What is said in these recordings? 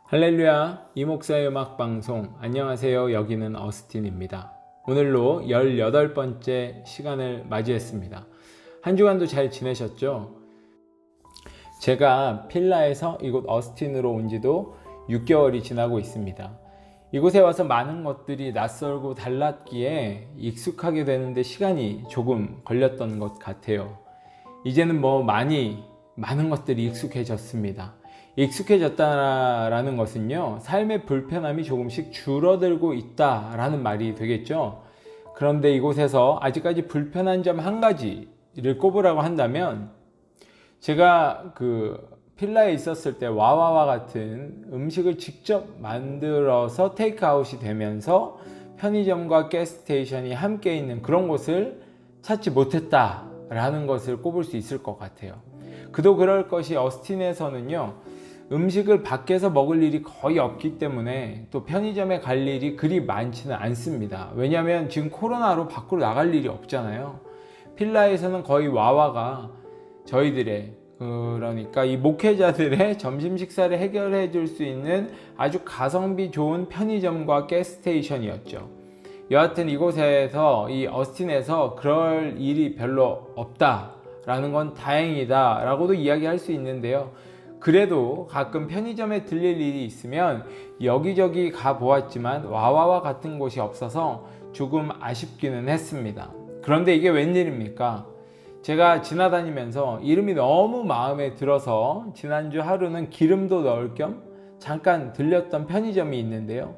할렐루야, 이목사의 음악방송. 안녕하세요. 여기는 어스틴입니다. 오늘로 18번째 시간을 맞이했습니다. 한 주간도 잘 지내셨죠? 제가 필라에서 이곳 어스틴으로 온 지도 6개월이 지나고 있습니다. 이곳에 와서 많은 것들이 낯설고 달랐기에 익숙하게 되는데 시간이 조금 걸렸던 것 같아요. 이제는 많은 것들이 익숙해졌습니다. 익숙해졌다라는 것은요, 삶의 불편함이 조금씩 줄어들고 있다라는 말이 되겠죠. 그런데 이곳에서 아직까지 불편한 점 한 가지를 꼽으라고 한다면, 제가 필라에 있었을 때 와와와 같은 음식을 직접 만들어서 테이크아웃이 되면서 편의점과 가스스테이션이 함께 있는 그런 곳을 찾지 못했다라는 것을 꼽을 수 있을 것 같아요. 그도 그럴 것이 어스틴에서는요, 음식을 밖에서 먹을 일이 거의 없기 때문에 또 편의점에 갈 일이 그리 많지는 않습니다. 왜냐하면 지금 코로나로 밖으로 나갈 일이 없잖아요. 필라에서는 거의 와와가 저희들의 그러니까 이 목회자들의 점심 식사를 해결해 줄 수 있는 아주 가성비 좋은 편의점과 가스스테이션이었죠. 여하튼 이곳에서, 이 어스틴에서 그럴 일이 별로 없다라는 건 다행이다 라고도 이야기할 수 있는데요. 그래도 가끔 편의점에 들릴 일이 있으면 여기저기 가보았지만 와와와 같은 곳이 없어서 조금 아쉽기는 했습니다. 그런데 이게 웬일입니까? 제가 지나다니면서 이름이 너무 마음에 들어서 지난주 하루는 기름도 넣을 겸 잠깐 들렸던 편의점이 있는데요.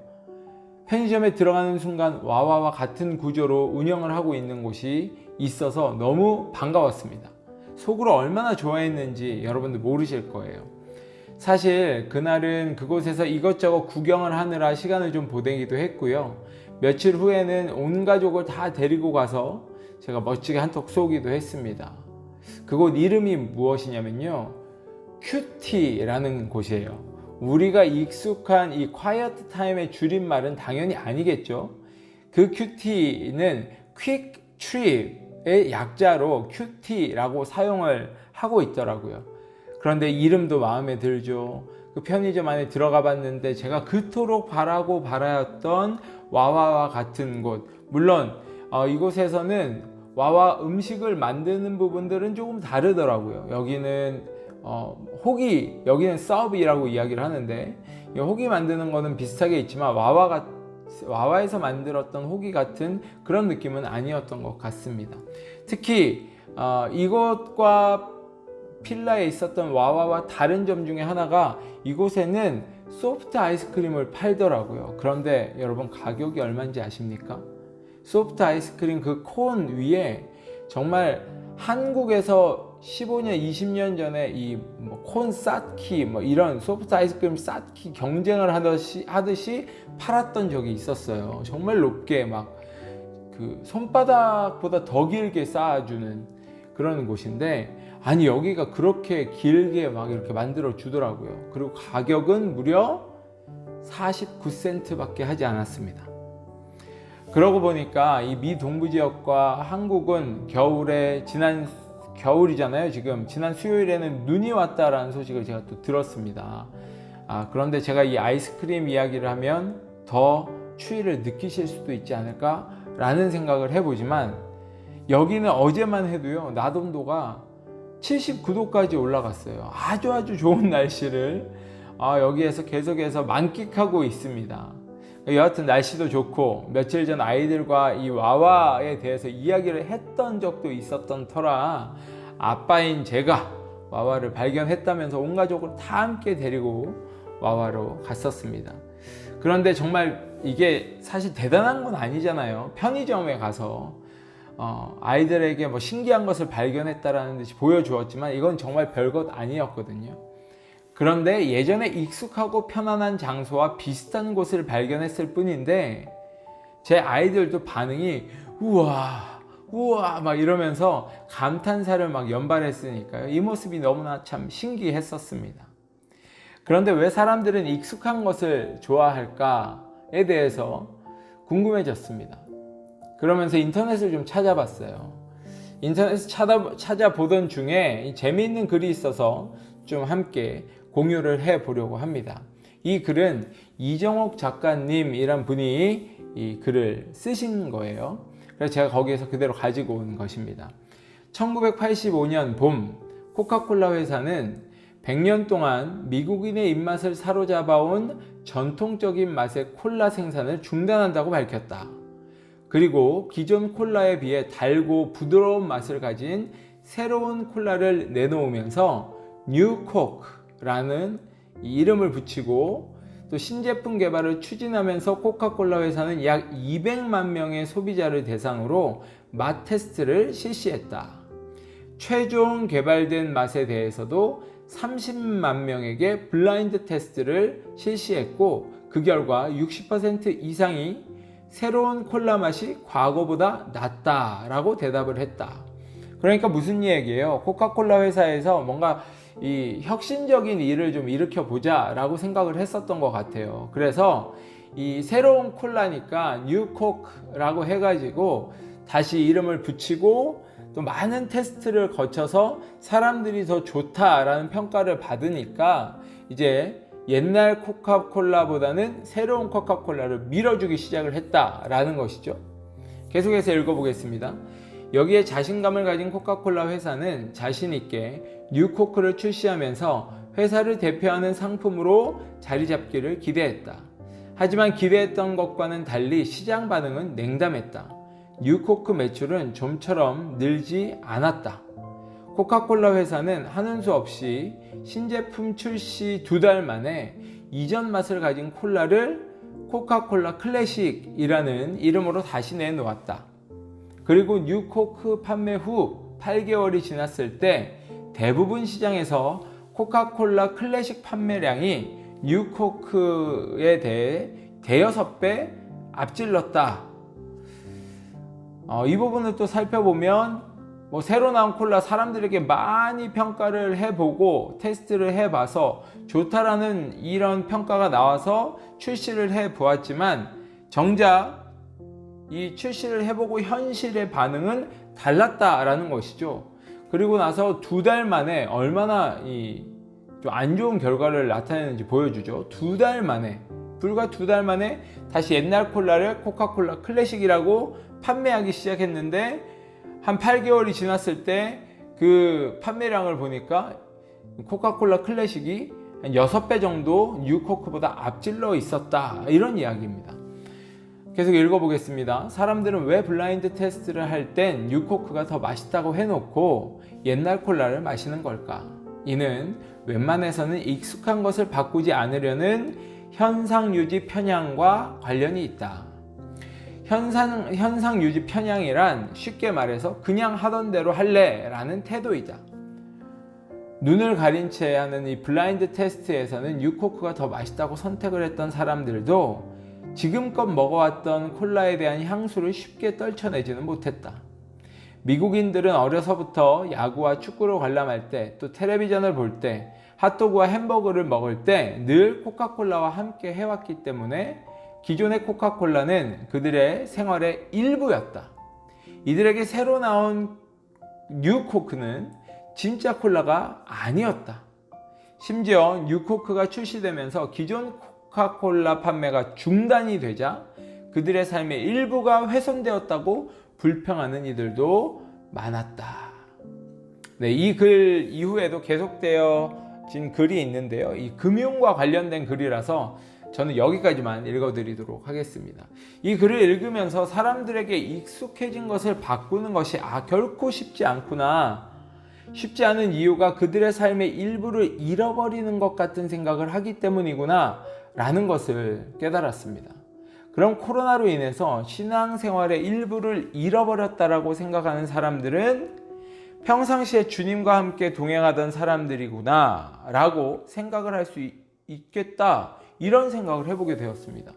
편의점에 들어가는 순간 와와와 같은 구조로 운영을 하고 있는 곳이 있어서 너무 반가웠습니다. 속으로 얼마나 좋아했는지 여러분들 모르실 거예요. 사실 그날은 그곳에서 이것저것 구경을 하느라 시간을 좀 보내기도 했고요. 며칠 후에는 온 가족을 다 데리고 가서 제가 멋지게 한턱 쏘기도 했습니다. 그곳 이름이 무엇이냐면요, 큐티라는 곳이에요. 우리가 익숙한 이 quiet time의 줄임말은 당연히 아니겠죠. 그 큐티는 quick trip의 약자로 큐티라고 사용을 하고 있더라고요. 그런데 이름도 마음에 들죠. 그 편의점 안에 들어가 봤는데 제가 그토록 바라고 바라였던 와와와 같은 곳, 물론 이곳에서는 와와 음식을 만드는 부분들은 조금 다르더라고요. 여기는 호기, 여기는 서브이라고 이야기를 하는데, 호기 만드는 거는 비슷하게 있지만 와와에서 만들었던 호기 같은 그런 느낌은 아니었던 것 같습니다. 특히 이곳과 필라에 있었던 와와와 다른 점 중에 하나가, 이곳에는 소프트 아이스크림을 팔더라고요. 그런데 여러분, 가격이 얼마인지 아십니까? 소프트 아이스크림 그 콘 위에 정말 한국에서 15년, 20년 전에 이 콘 쌓기 이런 소프트 아이스크림 쌓기 경쟁을 하듯이 팔았던 적이 있었어요. 정말 높게 그 손바닥보다 더 길게 쌓아주는 그런 곳인데, 아니 여기가 그렇게 길게 이렇게 만들어 주더라고요. 그리고 가격은 무려 49센트 밖에 하지 않았습니다. 그러고 보니까 이 미 동부 지역과 한국은 지난 겨울이잖아요. 지난 수요일에는 눈이 왔다라는 소식을 제가 또 들었습니다. 그런데 제가 이 아이스크림 이야기를 하면 더 추위를 느끼실 수도 있지 않을까 라는 생각을 해보지만, 여기는 어제만 해도요, 낮 온도가 79도까지 올라갔어요. 아주 좋은 날씨를 여기에서 계속해서 만끽하고 있습니다. 여하튼 날씨도 좋고, 며칠 전 아이들과 이 와와에 대해서 이야기를 했던 적도 있었던 터라 아빠인 제가 와와를 발견했다면서 온 가족을 다 함께 데리고 와와로 갔었습니다. 그런데 정말 이게 사실 대단한 건 아니잖아요. 편의점에 가서 아이들에게 신기한 것을 발견했다라는 듯이 보여주었지만 이건 정말 별것 아니었거든요. 그런데 예전에 익숙하고 편안한 장소와 비슷한 곳을 발견했을 뿐인데, 제 아이들도 반응이 우와 이러면서 감탄사를 연발했으니까요. 이 모습이 너무나 참 신기했었습니다. 그런데 왜 사람들은 익숙한 것을 좋아할까에 대해서 궁금해졌습니다. 그러면서 인터넷을 좀 찾아봤어요. 인터넷을 찾아보던 중에 재미있는 글이 있어서 좀 함께 공유를 해 보려고 합니다. 이 글은 이정옥 작가님이란 분이 이 글을 쓰신 거예요. 그래서 제가 거기에서 그대로 가지고 온 것입니다. 1985년 봄, 코카콜라 회사는 100년 동안 미국인의 입맛을 사로잡아온 전통적인 맛의 콜라 생산을 중단한다고 밝혔다. 그리고 기존 콜라에 비해 달고 부드러운 맛을 가진 새로운 콜라를 내놓으면서 뉴코크라는 이름을 붙이고 또 신제품 개발을 추진하면서 코카콜라 회사는 약 200만 명의 소비자를 대상으로 맛 테스트를 실시했다. 최종 개발된 맛에 대해서도 30만 명에게 블라인드 테스트를 실시했고 그 결과 60% 이상이 새로운 콜라 맛이 과거보다 낫다라고 대답을 했다. 그러니까 무슨 얘기예요? 코카콜라 회사에서 뭔가 이 혁신적인 일을 좀 일으켜 보자 라고 생각을 했었던 것 같아요. 그래서 이 새로운 콜라니까 뉴코크라고 해가지고 다시 이름을 붙이고 또 많은 테스트를 거쳐서 사람들이 더 좋다라는 평가를 받으니까 이제 옛날 코카콜라보다는 새로운 코카콜라를 밀어주기 시작을 했다라는 것이죠. 계속해서 읽어보겠습니다. 여기에 자신감을 가진 코카콜라 회사는 자신 있게 뉴코크를 출시하면서 회사를 대표하는 상품으로 자리 잡기를 기대했다. 하지만 기대했던 것과는 달리 시장 반응은 냉담했다. 뉴코크 매출은 좀처럼 늘지 않았다. 코카콜라 회사는 하는 수 없이 신제품 출시 2달 만에 이전 맛을 가진 콜라를 코카콜라 클래식이라는 이름으로 다시 내놓았다. 그리고 뉴코크 판매 후 8개월이 지났을 때 대부분 시장에서 코카콜라 클래식 판매량이 뉴코크에 대해 대여섯 배 앞질렀다. 이 부분을 또 살펴보면 새로 나온 콜라 사람들에게 많이 평가를 해보고 테스트를 해봐서 좋다라는 이런 평가가 나와서 출시를 해보았지만 정작 이 출시를 해보고 현실의 반응은 달랐다라는 것이죠. 그리고 나서 2달 만에 얼마나 좀 안 좋은 결과를 나타내는지 보여주죠. 2달 만에, 불과 2달 만에 다시 옛날 콜라를 코카콜라 클래식이라고 판매하기 시작했는데 한 8개월이 지났을 때 그 판매량을 보니까 코카콜라 클래식이 한 6배 정도 뉴코크보다 앞질러 있었다, 이런 이야기입니다. 계속 읽어보겠습니다. 사람들은 왜 블라인드 테스트를 할 땐 뉴코크가 더 맛있다고 해놓고 옛날 콜라를 마시는 걸까? 이는 웬만해서는 익숙한 것을 바꾸지 않으려는 현상유지 편향과 관련이 있다. 현상유지 편향이란 쉽게 말해서 그냥 하던 대로 할래 라는 태도이다. 눈을 가린 채 하는 이 블라인드 테스트에서는 뉴코크가 더 맛있다고 선택을 했던 사람들도 지금껏 먹어왔던 콜라에 대한 향수를 쉽게 떨쳐내지는 못했다. 미국인들은 어려서부터 야구와 축구를 관람할 때, 또 텔레비전을 볼 때, 핫도그와 햄버거를 먹을 때 늘 코카콜라와 함께 해왔기 때문에 기존의 코카콜라는 그들의 생활의 일부였다. 이들에게 새로 나온 뉴코크는 진짜 콜라가 아니었다. 심지어 뉴코크가 출시되면서 기존 코카콜라 판매가 중단이 되자 그들의 삶의 일부가 훼손되었다고 불평하는 이들도 많았다. 네, 이 글 이후에도 계속되어진 글이 있는데요. 이 금융과 관련된 글이라서 저는 여기까지만 읽어드리도록 하겠습니다. 이 글을 읽으면서 사람들에게 익숙해진 것을 바꾸는 것이 결코 쉽지 않구나. 쉽지 않은 이유가 그들의 삶의 일부를 잃어버리는 것 같은 생각을 하기 때문이구나 라는 것을 깨달았습니다. 그럼 코로나로 인해서 신앙생활의 일부를 잃어버렸다라고 생각하는 사람들은 평상시에 주님과 함께 동행하던 사람들이구나 라고 생각을 할 수 있겠다, 이런 생각을 해보게 되었습니다.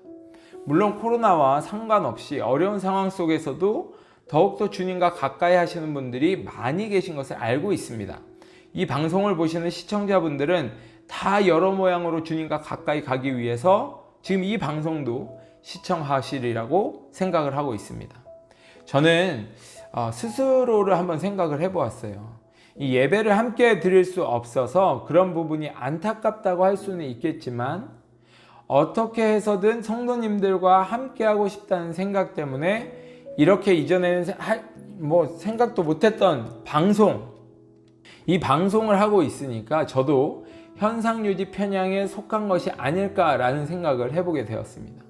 물론 코로나와 상관없이 어려운 상황 속에서도 더욱더 주님과 가까이 하시는 분들이 많이 계신 것을 알고 있습니다. 이 방송을 보시는 시청자분들은 다 여러 모양으로 주님과 가까이 가기 위해서 지금 이 방송도 시청하시리라고 생각을 하고 있습니다. 저는 스스로를 한번 생각을 해보았어요. 이 예배를 함께 드릴 수 없어서 그런 부분이 안타깝다고 할 수는 있겠지만 어떻게 해서든 성도님들과 함께하고 싶다는 생각 때문에 이렇게 이전에는 생각도 못했던 이 방송을 하고 있으니까 저도 현상유지 편향에 속한 것이 아닐까라는 생각을 해보게 되었습니다.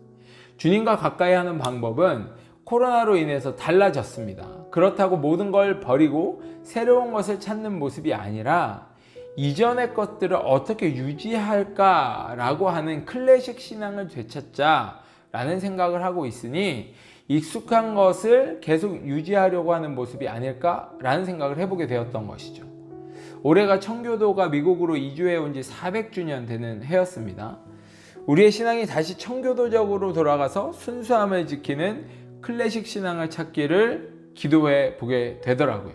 주님과 가까이 하는 방법은 코로나로 인해서 달라졌습니다. 그렇다고 모든 걸 버리고 새로운 것을 찾는 모습이 아니라 이전의 것들을 어떻게 유지할까라고 하는 클래식 신앙을 되찾자라는 생각을 하고 있으니 익숙한 것을 계속 유지하려고 하는 모습이 아닐까라는 생각을 해보게 되었던 것이죠. 올해가 청교도가 미국으로 이주해 온 지 400주년 되는 해였습니다. 우리의 신앙이 다시 청교도적으로 돌아가서 순수함을 지키는 클래식 신앙을 찾기를 기도해 보게 되더라고요.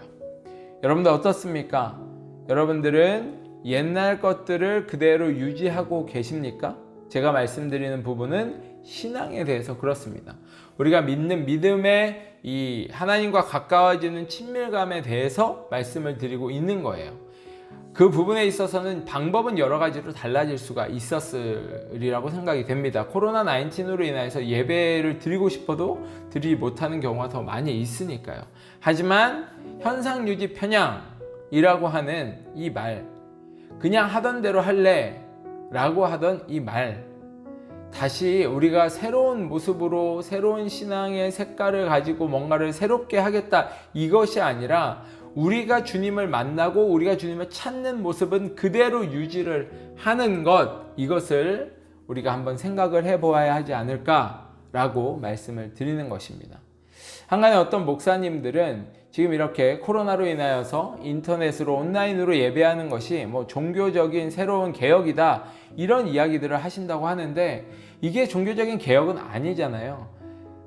여러분들 어떻습니까? 여러분들은 옛날 것들을 그대로 유지하고 계십니까? 제가 말씀드리는 부분은 신앙에 대해서 그렇습니다. 우리가 믿는 믿음의 이 하나님과 가까워지는 친밀감에 대해서 말씀을 드리고 있는 거예요. 그 부분에 있어서는 방법은 여러 가지로 달라질 수가 있었으리라고 생각이 됩니다. 코로나19로 인해서 예배를 드리고 싶어도 드리지 못하는 경우가 더 많이 있으니까요. 하지만 현상유지 편향이라고 하는 이 말, 그냥 하던 대로 할래 라고 하던 이 말, 다시 우리가 새로운 모습으로 새로운 신앙의 색깔을 가지고 뭔가를 새롭게 하겠다, 이것이 아니라 우리가 주님을 만나고 우리가 주님을 찾는 모습은 그대로 유지를 하는 것, 이것을 우리가 한번 생각을 해보아야 하지 않을까라고 말씀을 드리는 것입니다. 한간에 어떤 목사님들은 지금 이렇게 코로나로 인하여서 인터넷으로 온라인으로 예배하는 것이 종교적인 새로운 개혁이다, 이런 이야기들을 하신다고 하는데 이게 종교적인 개혁은 아니잖아요.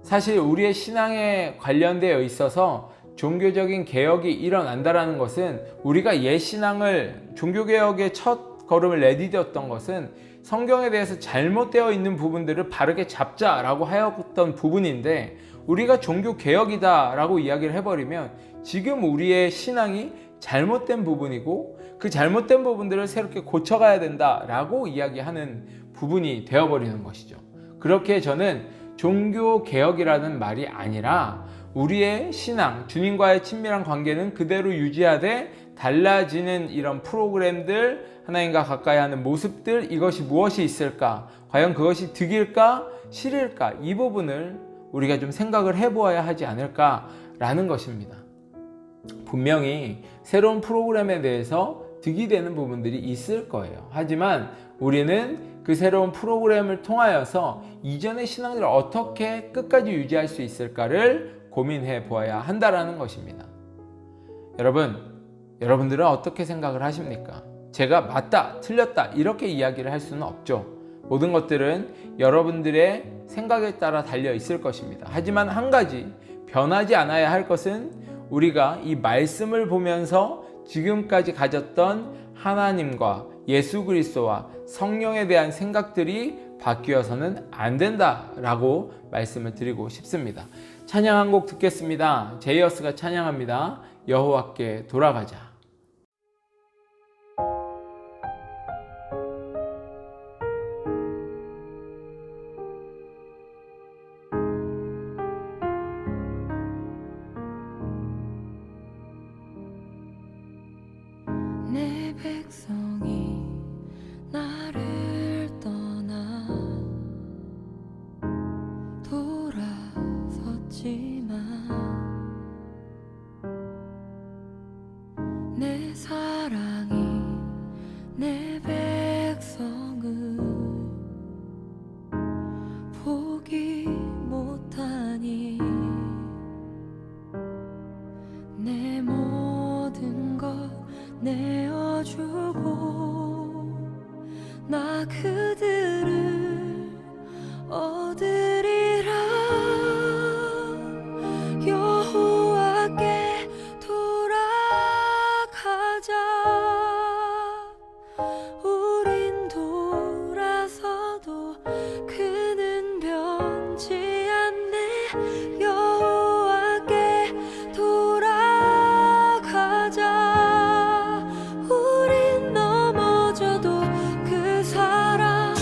사실 우리의 신앙에 관련되어 있어서 종교적인 개혁이 일어난다는 것은, 우리가 옛 신앙을, 종교개혁의 첫 걸음을 내디뎠던 것은 성경에 대해서 잘못되어 있는 부분들을 바르게 잡자라고 하였던 부분인데, 우리가 종교개혁이다 라고 이야기를 해버리면 지금 우리의 신앙이 잘못된 부분이고 그 잘못된 부분들을 새롭게 고쳐가야 된다라고 이야기하는 부분이 되어버리는 것이죠. 그렇게 저는 종교개혁이라는 말이 아니라 우리의 신앙, 주님과의 친밀한 관계는 그대로 유지하되 달라지는 이런 프로그램들, 하나님과 가까이 하는 모습들, 이것이 무엇이 있을까? 과연 그것이 득일까? 실일까? 이 부분을 우리가 좀 생각을 해보아야 하지 않을까라는 것입니다. 분명히 새로운 프로그램에 대해서 득이 되는 부분들이 있을 거예요. 하지만 우리는 그 새로운 프로그램을 통하여서 이전의 신앙들을 어떻게 끝까지 유지할 수 있을까를 고민해 보아야 한다는 것입니다. 여러분들은 어떻게 생각을 하십니까? 제가 맞다, 틀렸다 이렇게 이야기를 할 수는 없죠. 모든 것들은 여러분들의 생각에 따라 달려 있을 것입니다. 하지만 한 가지 변하지 않아야 할 것은 우리가 이 말씀을 보면서 지금까지 가졌던 하나님과 예수 그리스도와 성령에 대한 생각들이 바뀌어서는 안 된다라고 말씀을 드리고 싶습니다. 찬양 한 곡 듣겠습니다. 제이어스가 찬양합니다. 여호와께 돌아가자. 내 백성이 나를 떠나 돌아섰지만 내 사랑이 내 백성을 포기 못하니 내 모든 것 내어주고 나 그들을 얻으리라. 여호와께 돌아가자. 우린 돌아서도 그는 변치 않네. 여호와께 돌아가자. 우린 넘어져도 그 사랑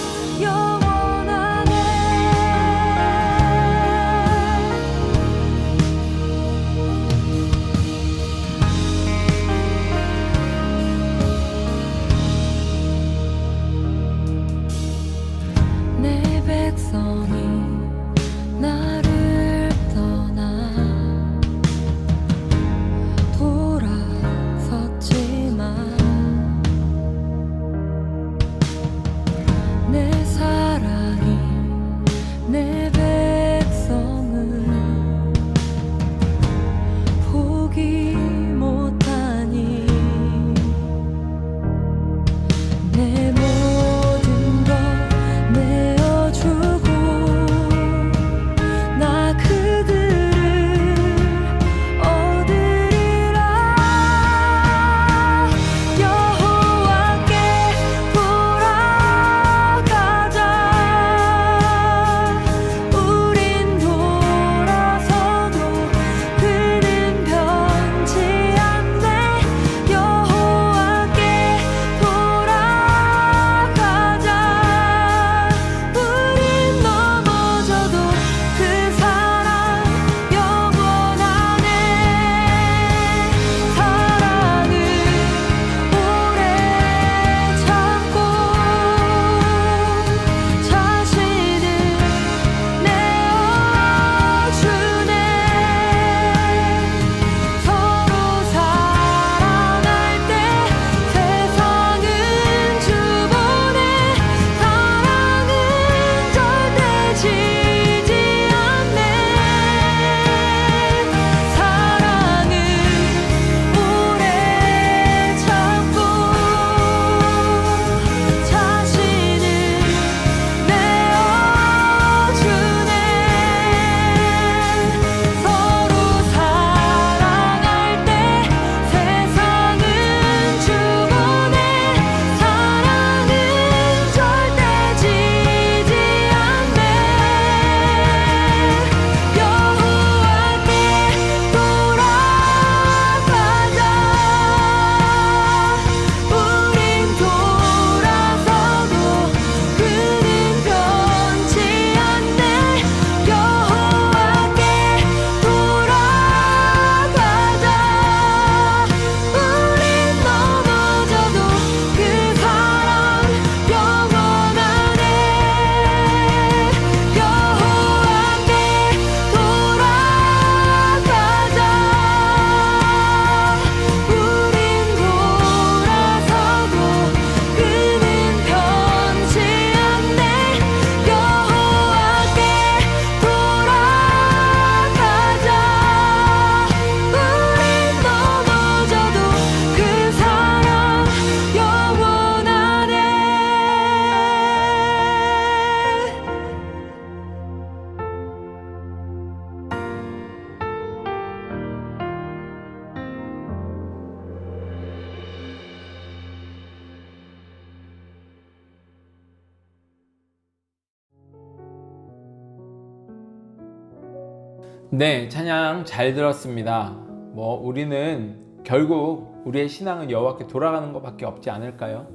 네, 찬양 잘 들었습니다. 우리는 결국 우리의 신앙은 여호와께 돌아가는 것밖에 없지 않을까요?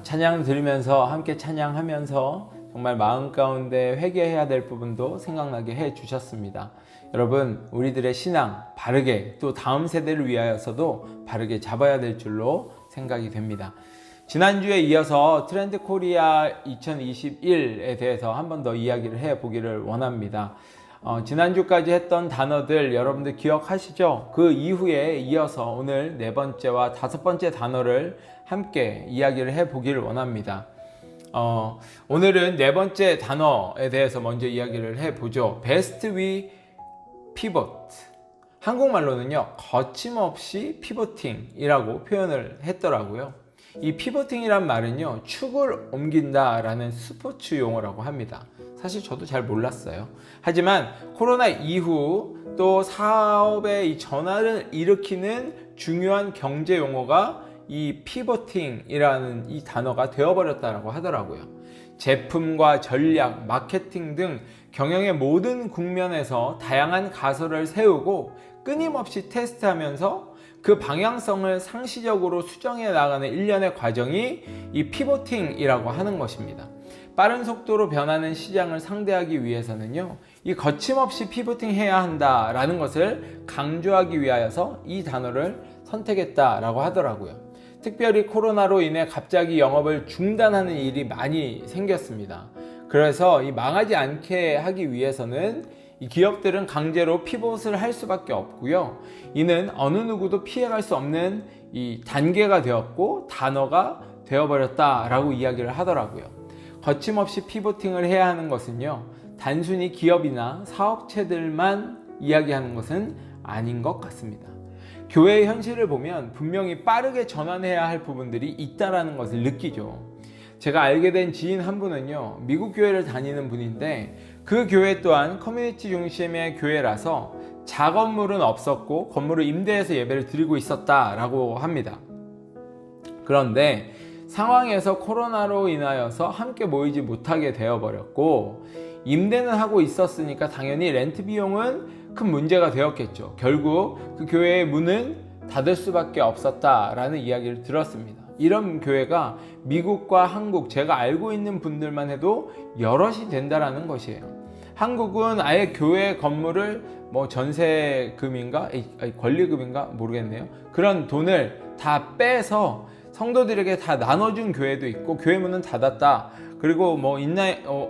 찬양 들으면서 함께 찬양하면서 정말 마음 가운데 회개해야 될 부분도 생각나게 해 주셨습니다. 여러분, 우리들의 신앙 바르게, 또 다음 세대를 위하여서도 바르게 잡아야 될 줄로 생각이 됩니다. 지난주에 이어서 트렌드 코리아 2021에 대해서 한 번 더 이야기를 해 보기를 원합니다. 지난주까지 했던 단어들 여러분들 기억하시죠? 그 이후에 이어서 오늘 네 번째와 다섯 번째 단어를 함께 이야기를 해 보기를 원합니다. 오늘은 네 번째 단어에 대해서 먼저 이야기를 해 보죠. Best we pivot. 한국말로는요, 거침없이 피보팅이라고 표현을 했더라고요. 이 피보팅이란 말은요, 축을 옮긴다라는 스포츠 용어라고 합니다. 사실 저도 잘 몰랐어요. 하지만 코로나 이후 또 사업의 이 전환을 일으키는 중요한 경제 용어가 이 피보팅이라는 이 단어가 되어버렸다라고 하더라고요. 제품과 전략, 마케팅 등 경영의 모든 국면에서 다양한 가설을 세우고 끊임없이 테스트하면서 그 방향성을 상시적으로 수정해 나가는 일련의 과정이 이 피보팅이라고 하는 것입니다. 빠른 속도로 변하는 시장을 상대하기 위해서는요, 이 거침없이 피보팅 해야 한다라는 것을 강조하기 위하여서 이 단어를 선택했다라고 하더라고요. 특별히 코로나로 인해 갑자기 영업을 중단하는 일이 많이 생겼습니다. 그래서 이 망하지 않게 하기 위해서는 이 기업들은 강제로 피봇을 할 수밖에 없고요. 이는 어느 누구도 피해갈 수 없는 이 단계가 되었고 단어가 되어버렸다라고 이야기를 하더라고요. 거침없이 피보팅을 해야 하는 것은요, 단순히 기업이나 사업체들만 이야기하는 것은 아닌 것 같습니다. 교회의 현실을 보면 분명히 빠르게 전환해야 할 부분들이 있다는 것을 느끼죠. 제가 알게 된 지인 한 분은요, 미국 교회를 다니는 분인데 그 교회 또한 커뮤니티 중심의 교회라서 자건물은 없었고 건물을 임대해서 예배를 드리고 있었다라고 합니다. 그런데 상황에서 코로나로 인하여서 함께 모이지 못하게 되어버렸고, 임대는 하고 있었으니까 당연히 렌트 비용은 큰 문제가 되었겠죠. 결국 그 교회의 문은 닫을 수밖에 없었다라는 이야기를 들었습니다. 이런 교회가 미국과 한국, 제가 알고 있는 분들만 해도 여럿이 된다라는 것이에요. 한국은 아예 교회 건물을 전세금인가 권리금인가 모르겠네요. 그런 돈을 다 빼서 성도들에게 다 나눠준 교회도 있고, 교회 문은 닫았다, 그리고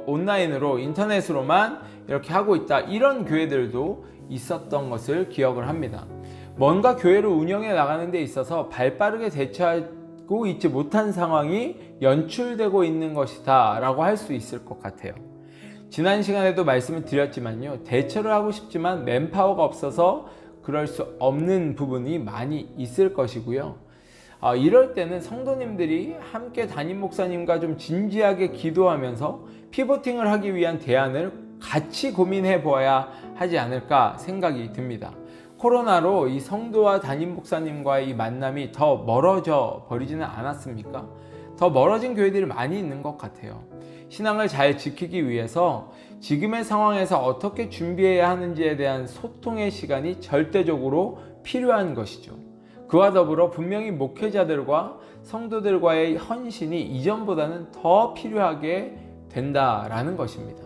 온라인으로 인터넷으로만 이렇게 하고 있다, 이런 교회들도 있었던 것을 기억을 합니다. 뭔가 교회를 운영해 나가는 데 있어서 발빠르게 대처하고 있지 못한 상황이 연출되고 있는 것이다 라고 할 수 있을 것 같아요. 지난 시간에도 말씀을 드렸지만요, 대처를 하고 싶지만 맨파워가 없어서 그럴 수 없는 부분이 많이 있을 것이고요. 이럴 때는 성도님들이 함께 담임 목사님과 좀 진지하게 기도하면서 피보팅을 하기 위한 대안을 같이 고민해 보아야 하지 않을까 생각이 듭니다. 코로나로 이 성도와 담임 목사님과의 이 만남이 더 멀어져 버리지는 않았습니까? 더 멀어진 교회들이 많이 있는 것 같아요. 신앙을 잘 지키기 위해서 지금의 상황에서 어떻게 준비해야 하는지에 대한 소통의 시간이 절대적으로 필요한 것이죠. 그와 더불어 분명히 목회자들과 성도들과의 헌신이 이전보다는 더 필요하게 된다라는 것입니다.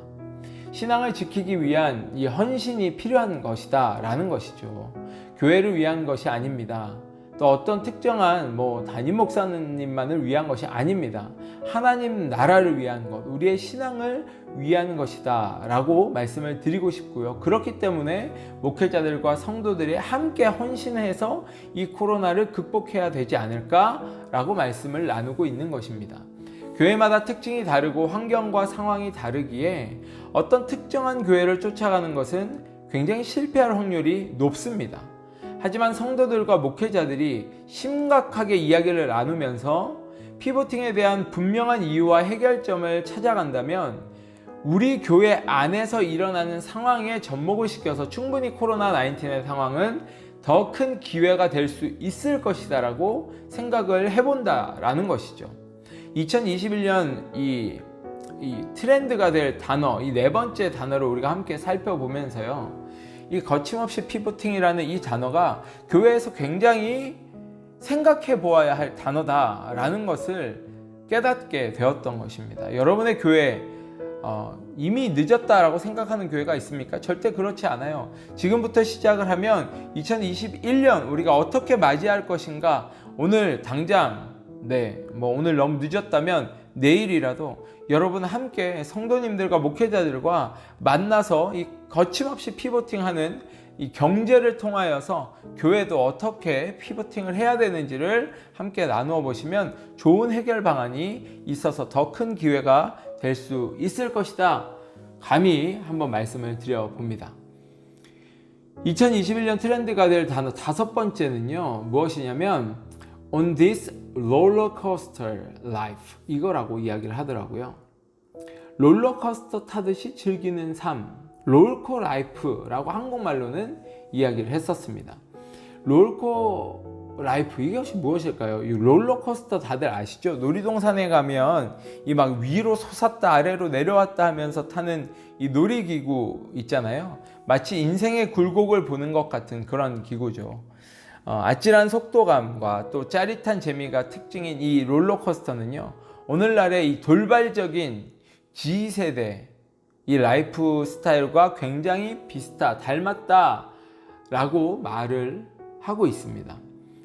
신앙을 지키기 위한 이 헌신이 필요한 것이다 라는 것이죠. 교회를 위한 것이 아닙니다. 또 어떤 특정한 담임 목사님만을 위한 것이 아닙니다. 하나님 나라를 위한 것, 우리의 신앙을 위한 것이다 라고 말씀을 드리고 싶고요. 그렇기 때문에 목회자들과 성도들이 함께 헌신해서 이 코로나를 극복해야 되지 않을까 라고 말씀을 나누고 있는 것입니다. 교회마다 특징이 다르고 환경과 상황이 다르기에 어떤 특정한 교회를 쫓아가는 것은 굉장히 실패할 확률이 높습니다. 하지만 성도들과 목회자들이 심각하게 이야기를 나누면서 피보팅에 대한 분명한 이유와 해결점을 찾아간다면 우리 교회 안에서 일어나는 상황에 접목을 시켜서 충분히 코로나19의 상황은 더 큰 기회가 될 수 있을 것이다 라고 생각을 해본다라는 것이죠. 2021년 이 트렌드가 될 단어, 이 네 번째 단어를 우리가 함께 살펴보면서요, 이 거침없이 피보팅이라는 이 단어가 교회에서 굉장히 생각해 보아야 할 단어다라는 것을 깨닫게 되었던 것입니다. 여러분의 교회 이미 늦었다라고 생각하는 교회가 있습니까? 절대 그렇지 않아요. 지금부터 시작을 하면 2021년 우리가 어떻게 맞이할 것인가, 오늘 당장 오늘 너무 늦었다면 내일이라도 여러분 함께 성도님들과 목회자들과 만나서 이 거침없이 피보팅하는 이 경제를 통하여서 교회도 어떻게 피보팅을 해야 되는지를 함께 나누어 보시면 좋은 해결 방안이 있어서 더 큰 기회가 될 수 있을 것이다. 감히 한번 말씀을 드려 봅니다. 2021년 트렌드가 될 단어 5번째는요, 무엇이냐면 on this roller coaster life, 이거라고 이야기를 하더라고요. 롤러코스터 타듯이 즐기는 삶, 롤코 라이프라고 한국말로는 이야기를 했었습니다. 롤코 라이프, 이것이 무엇일까요? 이 롤러코스터 다들 아시죠? 놀이동산에 가면 이 막 위로 솟았다 아래로 내려왔다 하면서 타는 이 놀이기구 있잖아요. 마치 인생의 굴곡을 보는 것 같은 그런 기구죠. 아찔한 속도감과 또 짜릿한 재미가 특징인 이 롤러코스터는요, 오늘날의 이 돌발적인 G세대 이 라이프 스타일과 굉장히 닮았다 라고 말을 하고 있습니다.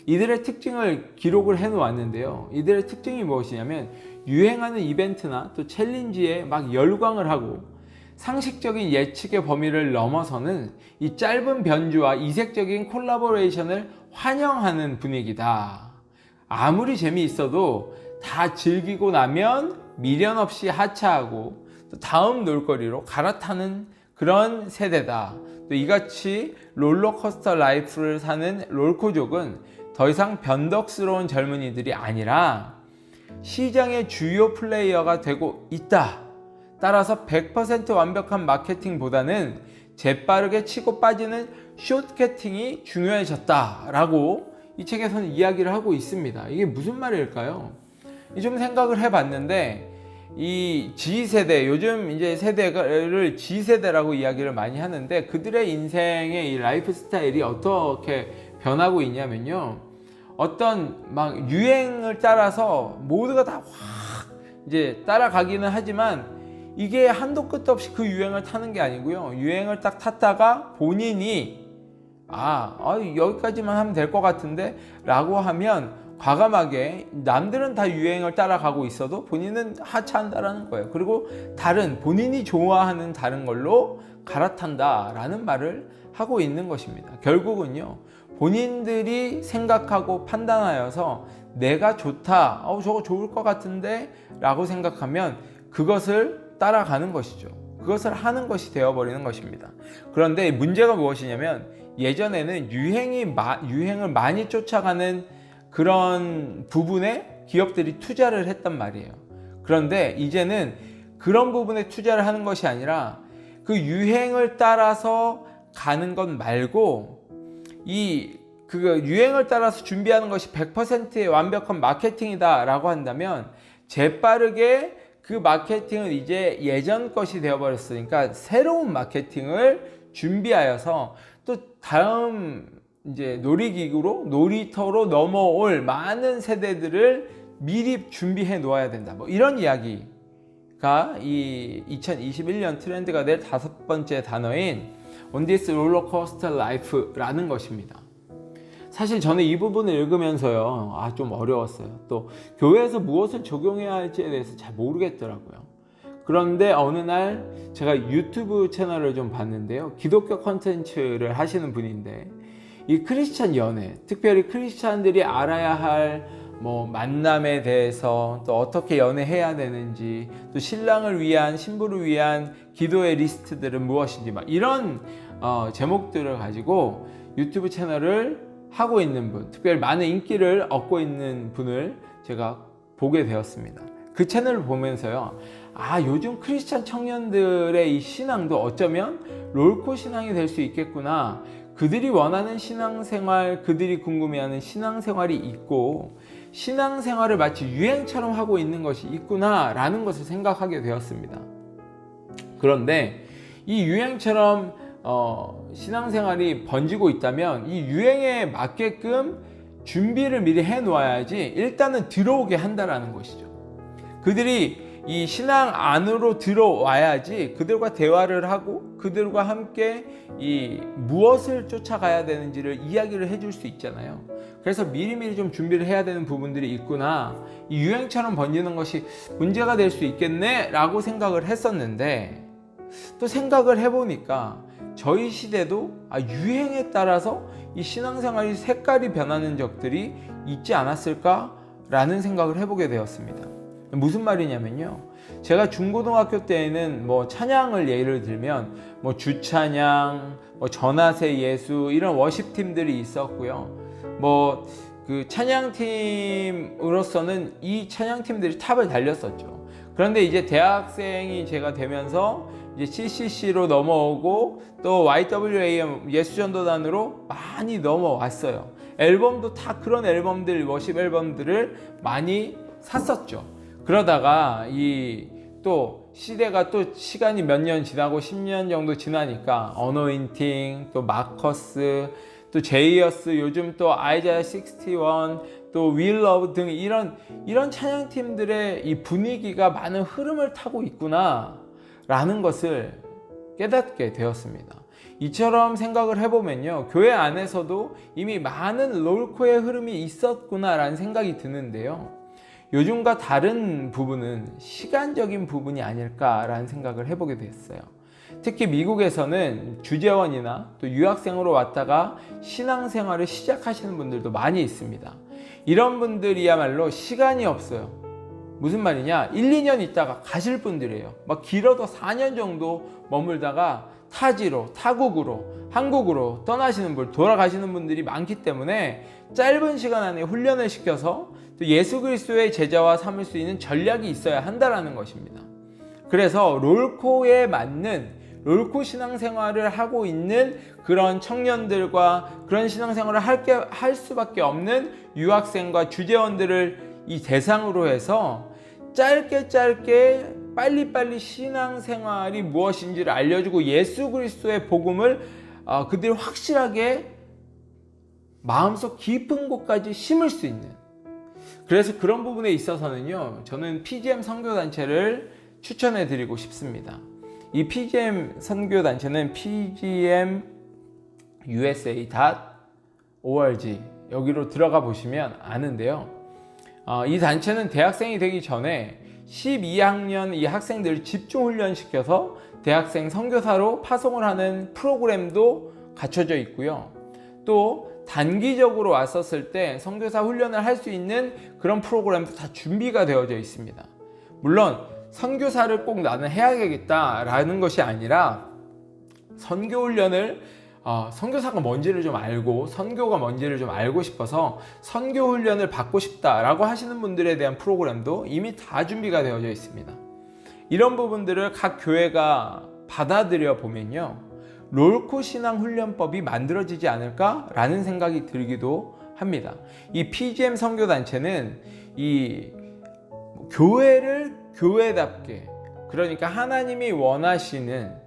이들의 특징을 기록을 해 놓았는데요, 이들의 특징이 무엇이냐면 유행하는 이벤트나 또 챌린지에 막 열광을 하고 상식적인 예측의 범위를 넘어서는 이 짧은 변주와 이색적인 콜라보레이션을 환영하는 분위기다. 아무리 재미있어도 다 즐기고 나면 미련 없이 하차하고 또 다음 놀거리로 갈아타는 그런 세대다. 또 이같이 롤러코스터 라이프를 사는 롤코족은 더 이상 변덕스러운 젊은이들이 아니라 시장의 주요 플레이어가 되고 있다. 따라서 100% 완벽한 마케팅보다는 재빠르게 치고 빠지는 숏캐팅이 중요해졌다라고 이 책에서는 이야기를 하고 있습니다. 이게 무슨 말일까요? 좀 생각을 해봤는데 이 G세대, 요즘 이제 세대를 G세대라고 이야기를 많이 하는데 그들의 인생의 이 라이프 스타일이 어떻게 변하고 있냐면요, 어떤 막 유행을 따라서 모두가 다 확 이제 따라가기는 하지만 이게 한도 끝도 없이 그 유행을 타는 게 아니고요, 유행을 딱 탔다가 본인이 여기까지만 하면 될 것 같은데 라고 하면 과감하게 남들은 다 유행을 따라가고 있어도 본인은 하차한다라는 거예요. 그리고 본인이 좋아하는 다른 걸로 갈아탄다 라는 말을 하고 있는 것입니다. 결국은요, 본인들이 생각하고 판단하여서 내가 좋다, 저거 좋을 것 같은데 라고 생각하면 그것을 따라가는 것이죠. 그것을 하는 것이 되어버리는 것입니다. 그런데 문제가 무엇이냐면 예전에는 유행을 많이 쫓아가는 그런 부분에 기업들이 투자를 했단 말이에요. 그런데 이제는 그런 부분에 투자를 하는 것이 아니라 그 유행을 따라서 가는 것 말고 그 유행을 따라서 준비하는 것이 100%의 완벽한 마케팅이다 라고 한다면 재빠르게 그 마케팅은 이제 예전 것이 되어버렸으니까 새로운 마케팅을 준비하여서 또 다음 이제 놀이터로 넘어올 많은 세대들을 미리 준비해 놓아야 된다. 이런 이야기가 이 2021년 트렌드가 될 5번째 단어인 On this roller coaster life라는 것입니다. 사실 저는 이 부분을 읽으면서요, 좀 어려웠어요. 또 교회에서 무엇을 적용해야 할지에 대해서 잘 모르겠더라고요. 그런데 어느 날 제가 유튜브 채널을 좀 봤는데요, 기독교 컨텐츠를 하시는 분인데 이 크리스찬 연애, 특별히 크리스찬들이 알아야 할 만남에 대해서, 또 어떻게 연애해야 되는지, 또 신랑을 위한, 신부를 위한 기도의 리스트들은 무엇인지, 이런 제목들을 가지고 유튜브 채널을 하고 있는 분, 특별히 많은 인기를 얻고 있는 분을 제가 보게 되었습니다. 그 채널을 보면서요, 요즘 크리스찬 청년들의 이 신앙도 어쩌면 롤코 신앙이 될 수 있겠구나. 그들이 원하는 신앙생활, 그들이 궁금해하는 신앙생활이 있고 신앙생활을 마치 유행처럼 하고 있는 것이 있구나 라는 것을 생각하게 되었습니다. 그런데 이 유행처럼 신앙생활이 번지고 있다면 이 유행에 맞게끔 준비를 미리 해 놓아야지 일단은 들어오게 한다라는 것이죠. 그들이 이 신앙 안으로 들어와야지 그들과 대화를 하고 그들과 함께 이 무엇을 쫓아가야 되는지를 이야기를 해줄 수 있잖아요. 그래서 미리미리 좀 준비를 해야 되는 부분들이 있구나, 이 유행처럼 번지는 것이 문제가 될 수 있겠네 라고 생각을 했었는데, 또 생각을 해보니까 저희 시대도 유행에 따라서 이 신앙생활이 색깔이 변하는 적들이 있지 않았을까 라는 생각을 해보게 되었습니다. 무슨 말이냐면요, 제가 중고등학교 때에는 뭐 찬양을 예를 들면 뭐 주찬양, 뭐 전하세 예수 이런 워십팀들이 있었고요. 뭐 그 찬양팀으로서는 이 찬양팀들이 탑을 달렸었죠. 그런데 이제 대학생이 제가 되면서 이제 CCC로 넘어오고 또 YWAM 예수전도단으로 많이 넘어왔어요. 앨범도 다 그런 앨범들, 워십 앨범들을 많이 샀었죠. 그러다가 또 시대가 또 시간이 몇 년 지나고 10년 정도 지나니까 어노인팅, 또 마커스, 또 제이어스, 요즘 또 아이자야 61, 또 윌러브 등 이런 찬양팀들의 이 분위기가 많은 흐름을 타고 있구나 라는 것을 깨닫게 되었습니다. 이처럼 생각을 해보면요, 교회 안에서도 이미 많은 롤코의 흐름이 있었구나 라는 생각이 드는데요, 요즘과 다른 부분은 시간적인 부분이 아닐까라는 생각을 해보게 됐어요. 특히 미국에서는 주재원이나 또 유학생으로 왔다가 신앙생활을 시작하시는 분들도 많이 있습니다. 이런 분들이야말로 시간이 없어요. 무슨 말이냐, 1, 2년 있다가 가실 분들이에요. 막 길어도 4년 정도 머물다가 타지로, 타국으로, 한국으로 떠나시는 분, 돌아가시는 분들이 많기 때문에 짧은 시간 안에 훈련을 시켜서 또 예수 그리스도의 제자와 삼을 수 있는 전략이 있어야 한다라는 것입니다. 그래서 롤코에 맞는 롤코 신앙생활을 하고 있는 그런 청년들과 그런 신앙생활을 할 수밖에 없는 유학생과 주재원들을 이 대상으로 해서 짧게 빨리빨리 신앙생활이 무엇인지를 알려주고 예수 그리스도의 복음을 그들이 확실하게 마음속 깊은 곳까지 심을 수 있는, 그래서 그런 부분에 있어서는요, 저는 PGM 선교단체를 추천해 드리고 싶습니다. 이 PGM 선교단체는 pgmusa.org 여기로 들어가 보시면 아는데요, 이 단체는 대학생이 되기 전에 12학년 이 학생들을 집중 훈련시켜서 대학생 선교사로 파송을 하는 프로그램도 갖춰져 있고요. 또 단기적으로 왔었을 때 선교사 훈련을 할 수 있는 그런 프로그램도 다 준비가 되어져 있습니다. 물론 선교사를 꼭 나는 해야겠다라는 것이 아니라 선교 훈련을 선교사가 뭔지를 좀 알고 선교가 뭔지를 좀 알고 싶어서 선교 훈련을 받고 싶다라고 하시는 분들에 대한 프로그램도 이미 다 준비가 되어져 있습니다. 이런 부분들을 각 교회가 받아들여 보면요, 롤코 신앙 훈련법이 만들어지지 않을까라는 생각이 들기도 합니다. 이 PGM 선교단체는 이 교회를 교회답게, 그러니까 하나님이 원하시는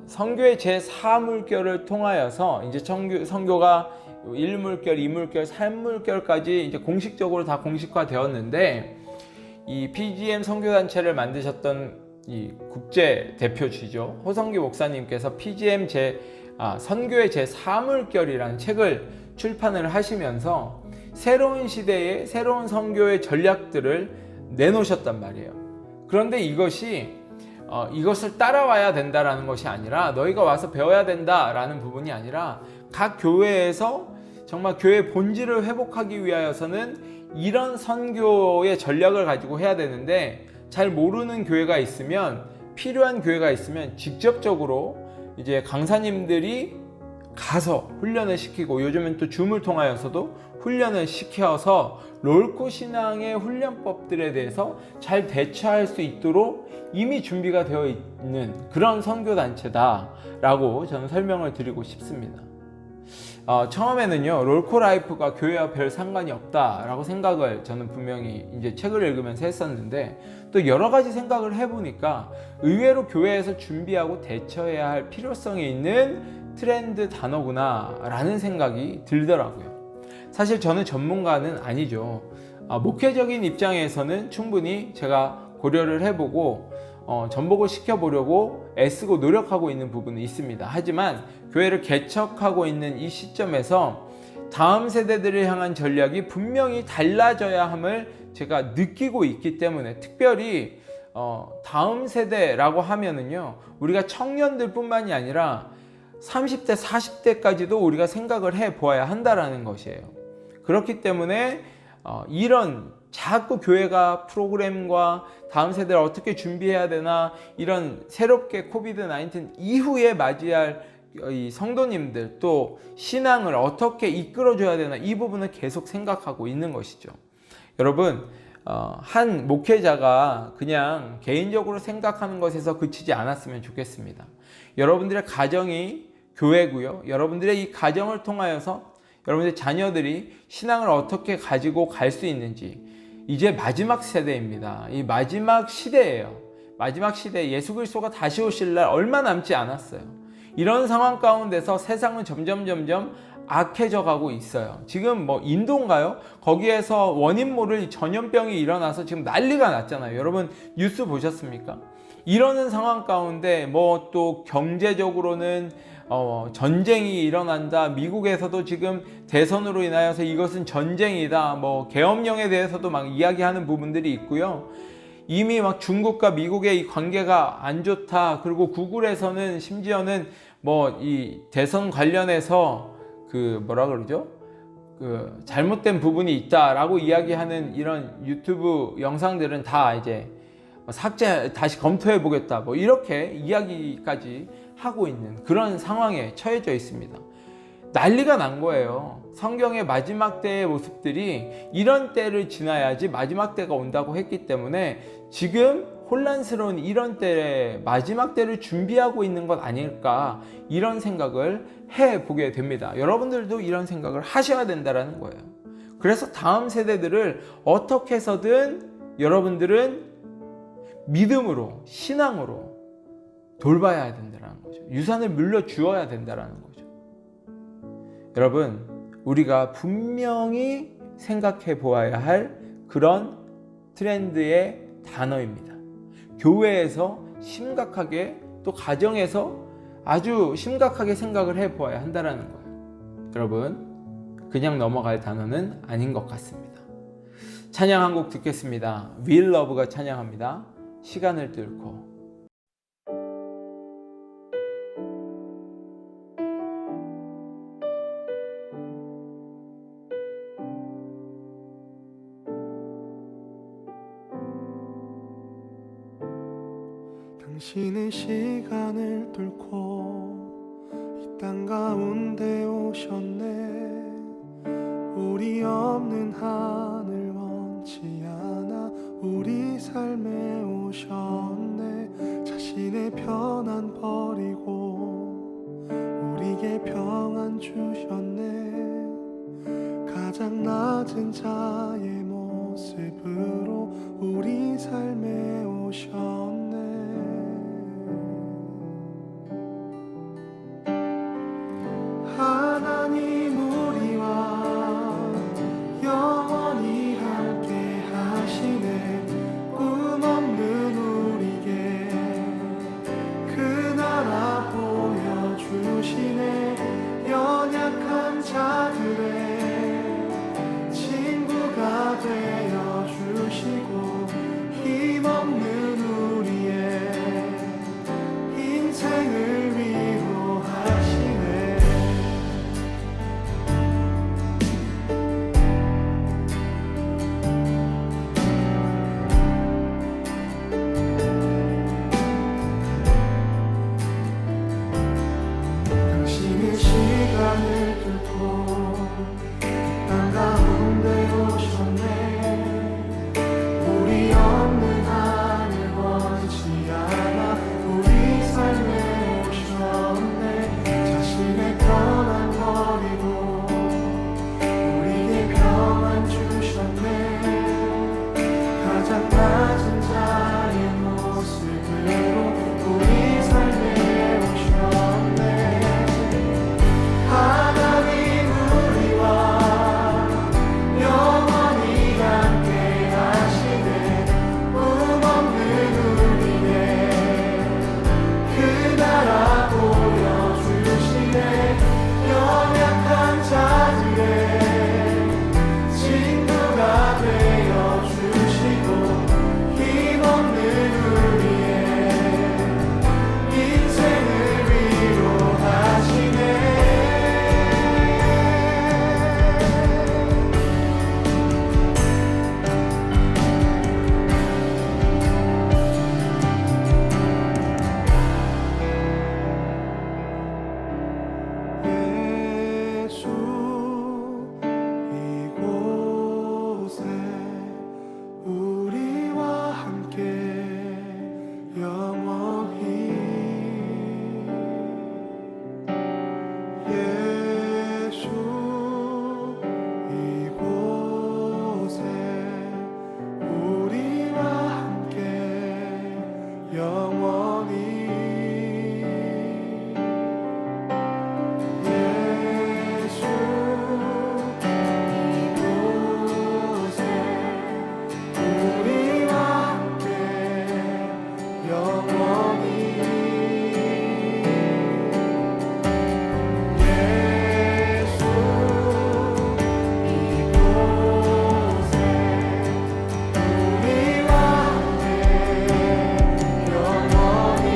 선교의 제4물결을 통하여서 이제 선교가 1물결, 2물결, 3물결까지 이제 공식적으로 다 공식화되었는데, 이 PGM 선교단체를 만드셨던 이 국제 대표주죠, 호성기 목사님께서 PGM 선교의 제4물결이라는 책을 출판을 하시면서 새로운 시대의 새로운 선교의 전략들을 내놓으셨단 말이에요. 그런데 이것을 따라와야 된다라는 것이 아니라, 너희가 와서 배워야 된다라는 부분이 아니라, 각 교회에서 정말 교회의 본질을 회복하기 위하여서는 이런 선교의 전략을 가지고 해야 되는데, 잘 모르는 교회가 있으면, 필요한 교회가 있으면 직접적으로 이제 강사님들이 가서 훈련을 시키고, 요즘은 또 줌을 통하여서도 훈련을 시켜서 롤코 신앙의 훈련법들에 대해서 잘 대처할 수 있도록 이미 준비가 되어 있는 그런 선교단체다라고 저는 설명을 드리고 싶습니다. 처음에는요, 롤코라이프가 교회와 별 상관이 없다라고 생각을 저는 분명히 이제 책을 읽으면서 했었는데, 또 여러 가지 생각을 해보니까 의외로 교회에서 준비하고 대처해야 할 필요성이 있는 트렌드 단어구나라는 생각이 들더라고요. 사실 저는 전문가는 아니죠. 목회적인 입장에서는 충분히 제가 고려를 해보고 전복을 시켜보려고 애쓰고 노력하고 있는 부분은 있습니다. 하지만 교회를 개척하고 있는 이 시점에서 다음 세대들을 향한 전략이 분명히 달라져야 함을 제가 느끼고 있기 때문에, 특별히 다음 세대라고 하면은요, 우리가 청년들 뿐만이 아니라 30대, 40대까지도 우리가 생각을 해 보아야 한다라는 것이에요. 그렇기 때문에 이런 자꾸 교회가 프로그램과 다음 세대를 어떻게 준비해야 되나, 이런 새롭게 코비드-19 이후에 맞이할 이 성도님들, 또 신앙을 어떻게 이끌어줘야 되나, 이 부분을 계속 생각하고 있는 것이죠. 여러분, 한 목회자가 그냥 개인적으로 생각하는 것에서 그치지 않았으면 좋겠습니다. 여러분들의 가정이 교회고요. 여러분들의 이 가정을 통하여서 여러분들의 자녀들이 신앙을 어떻게 가지고 갈 수 있는지, 이제 마지막 세대입니다. 이 마지막 시대예요. 마지막 시대, 예수 그리스도가 다시 오실 날 얼마 남지 않았어요. 이런 상황 가운데서 세상은 점점 악해져 가고 있어요. 지금 뭐 인도인가요? 거기에서 원인 모를 전염병이 일어나서 지금 난리가 났잖아요. 여러분 뉴스 보셨습니까? 이러는 상황 가운데 뭐 또 경제적으로는 전쟁이 일어난다. 미국에서도 지금 대선으로 인하여서 이것은 전쟁이다. 뭐 계엄령에 대해서도 막 이야기하는 부분들이 있고요. 이미 막 중국과 미국의 이 관계가 안 좋다. 그리고 구글에서는 심지어는 뭐 이 대선 관련해서 그 뭐라 그러죠? 그 잘못된 부분이 있다라고 이야기하는 이런 유튜브 영상들은 다 이제 삭제, 다시 검토해 보겠다, 뭐 이렇게 이야기까지 하고 있는 그런 상황에 처해져 있습니다. 난리가 난 거예요. 성경의 마지막 때의 모습들이 이런 때를 지나야지 마지막 때가 온다고 했기 때문에 지금 혼란스러운 이런 때에 마지막 때를 준비하고 있는 것 아닐까, 이런 생각을 해보게 됩니다. 여러분들도 이런 생각을 하셔야 된다는 거예요. 그래서 다음 세대들을 어떻게 해서든 여러분들은 믿음으로, 신앙으로 돌봐야 된다는 거죠. 유산을 물려주어야 된다는 거죠. 여러분, 우리가 분명히 생각해 보아야 할 그런 트렌드의 단어입니다. 교회에서 심각하게, 또 가정에서 아주 심각하게 생각을 해 보아야 한다는 거예요. 여러분, 그냥 넘어갈 단어는 아닌 것 같습니다. 찬양 한 곡 듣겠습니다. Will Love가 찬양합니다. 시간을 뚫고. 당신의 시간을 뚫고 이 땅 가운데 오셨네. 우리 없는 하늘 원치 않아 우리 삶에 오셨네. 자신의 편안 버리고 우리에게 평안 주셨네. 가장 낮은 자의 모습으로 우리 삶에 오셨네. 하나님 우리와 영원히 함께 하시네. 꿈 없는 우리에게 그 나라 보여주시네. 연약한 자들의 친구가 되어 주시네. 영원히 예수 이곳에 우리와 함께 영원히 예수 이곳에 우리와 함께 영원히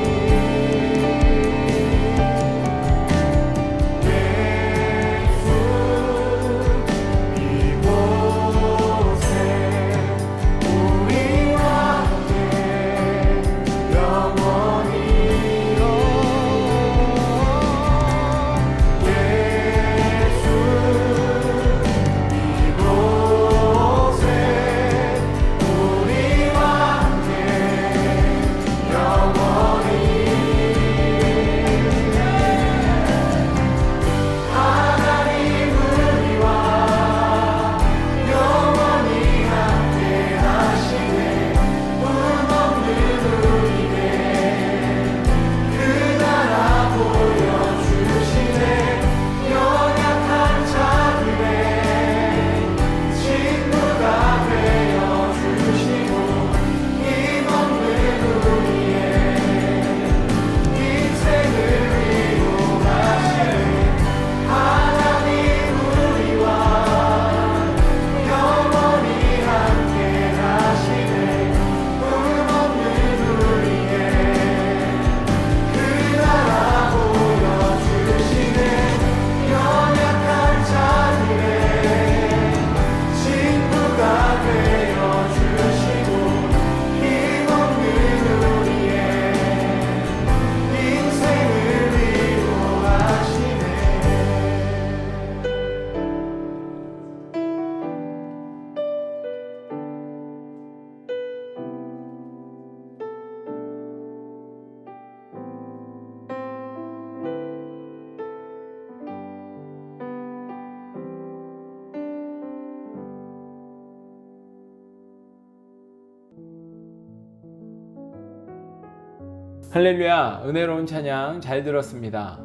할렐루야, 은혜로운 찬양 잘 들었습니다.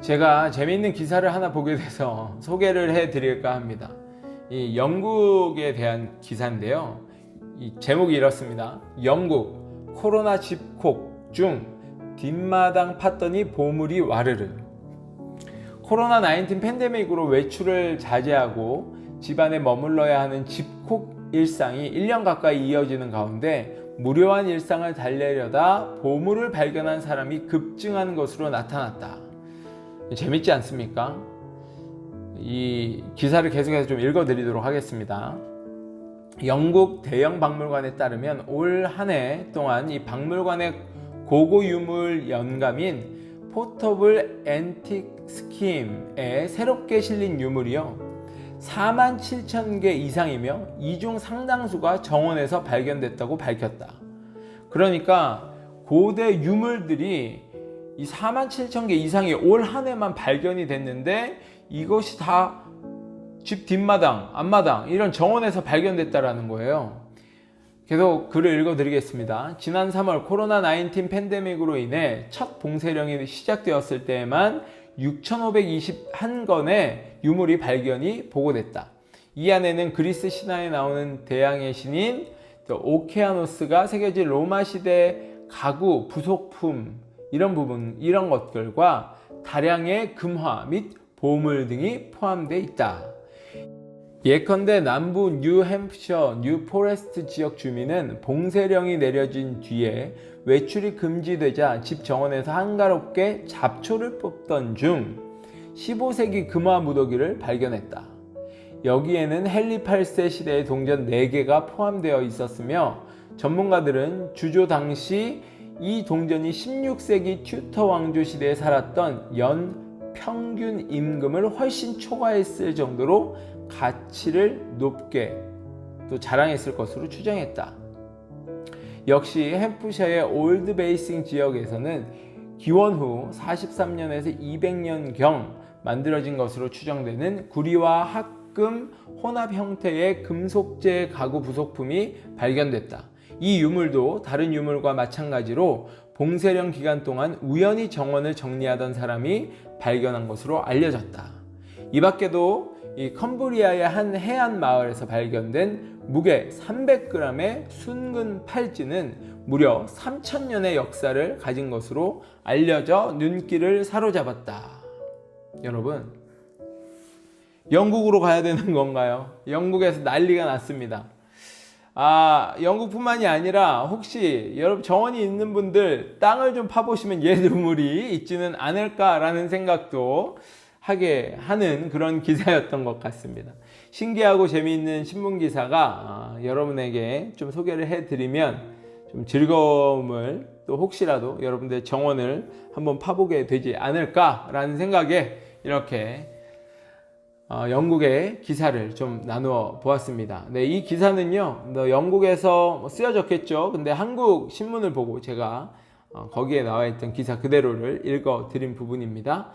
제가 재미있는 기사를 하나 보게 돼서 소개를 해드릴까 합니다. 이 영국에 대한 기사인데요. 이 제목이 이렇습니다. 영국 코로나 집콕 중 뒷마당 팠더니 보물이 와르르. 코로나19 팬데믹으로 외출을 자제하고 집안에 머물러야 하는 집콕 일상이 1년 가까이 이어지는 가운데 무료한 일상을 달래려다 보물을 발견한 사람이 급증한 것으로 나타났다. 재밌지 않습니까? 이 기사를 계속해서 좀 읽어드리도록 하겠습니다. 영국 대형 박물관에 따르면 올 한 해 동안 이 박물관의 고고 유물 연감인 포터블 앤틱 스킴에 새롭게 실린 유물이요 47,000개 이상이며 이 중 상당수가 정원에서 발견됐다고 밝혔다. 그러니까 고대 유물들이 이 47,000개 이상이 올 한 해만 발견이 됐는데 이것이 다 집 뒷마당, 앞마당 이런 정원에서 발견됐다라는 거예요. 계속 글을 읽어드리겠습니다. 지난 3월 코로나19 팬데믹으로 인해 첫 봉쇄령이 시작되었을 때에만 6,521건의 유물이 발견이 보고됐다. 이 안에는 그리스 신화에 나오는 대양의 신인 오케아노스가 새겨진 로마 시대 가구, 부속품 이런 것들과 다량의 금화 및 보물 등이 포함되어 있다. 예컨대 남부 뉴햄프셔 뉴포레스트 지역 주민은 봉쇄령이 내려진 뒤에 외출이 금지되자 집 정원에서 한가롭게 잡초를 뽑던 중 15세기 금화 무더기를 발견했다. 여기에는 헨리 8세 시대의 동전 4개가 포함되어 있었으며 전문가들은 주조 당시 이 동전이 16세기 튜터 왕조 시대에 살았던 연 평균 임금을 훨씬 초과했을 정도로 가치를 높게 또 자랑했을 것으로 추정했다. 역시 햄프셔의 올드 베이싱 지역에서는 기원 후 43년에서 200년경 만들어진 것으로 추정되는 구리와 합금 혼합 형태의 금속재 가구 부속품이 발견됐다. 이 유물도 다른 유물과 마찬가지로 봉쇄령 기간 동안 우연히 정원을 정리하던 사람이 발견한 것으로 알려졌다. 이 밖에도 이 캄보디아의 한 해안 마을에서 발견된 무게 300g의 순근 팔찌는 무려 3000년의 역사를 가진 것으로 알려져 눈길을 사로잡았다. 여러분, 영국으로 가야 되는 건가요? 영국에서 난리가 났습니다. 영국뿐만이 아니라 혹시 여러분 정원이 있는 분들 땅을 좀 파보시면 예두물이 있지는 않을까라는 생각도 하게 하는 그런 기사였던 것 같습니다. 신기하고 재미있는 신문 기사가 여러분에게 좀 소개를 해드리면 좀 즐거움을, 또 혹시라도 여러분들 정원을 한번 파보게 되지 않을까라는 생각에 이렇게 영국의 기사를 좀 나누어 보았습니다. 네, 이 기사는요, 영국에서 쓰여졌겠죠. 근데 한국 신문을 보고 제가 거기에 나와 있던 기사 그대로를 읽어 드린 부분입니다.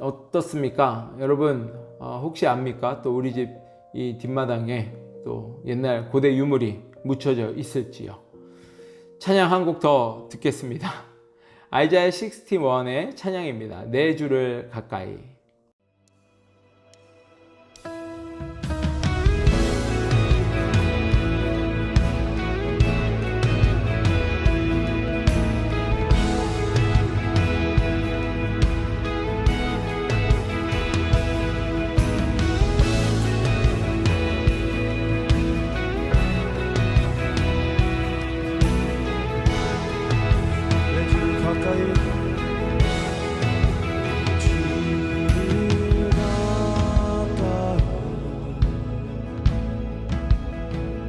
어떻습니까? 여러분, 혹시 압니까? 또 우리 집 이 뒷마당에 또 옛날 고대 유물이 묻혀져 있을지요. 찬양 한 곡 더 듣겠습니다. 아이자야 61의 찬양입니다. 내 주를 가까이. 내 주 가까이 주를 가까이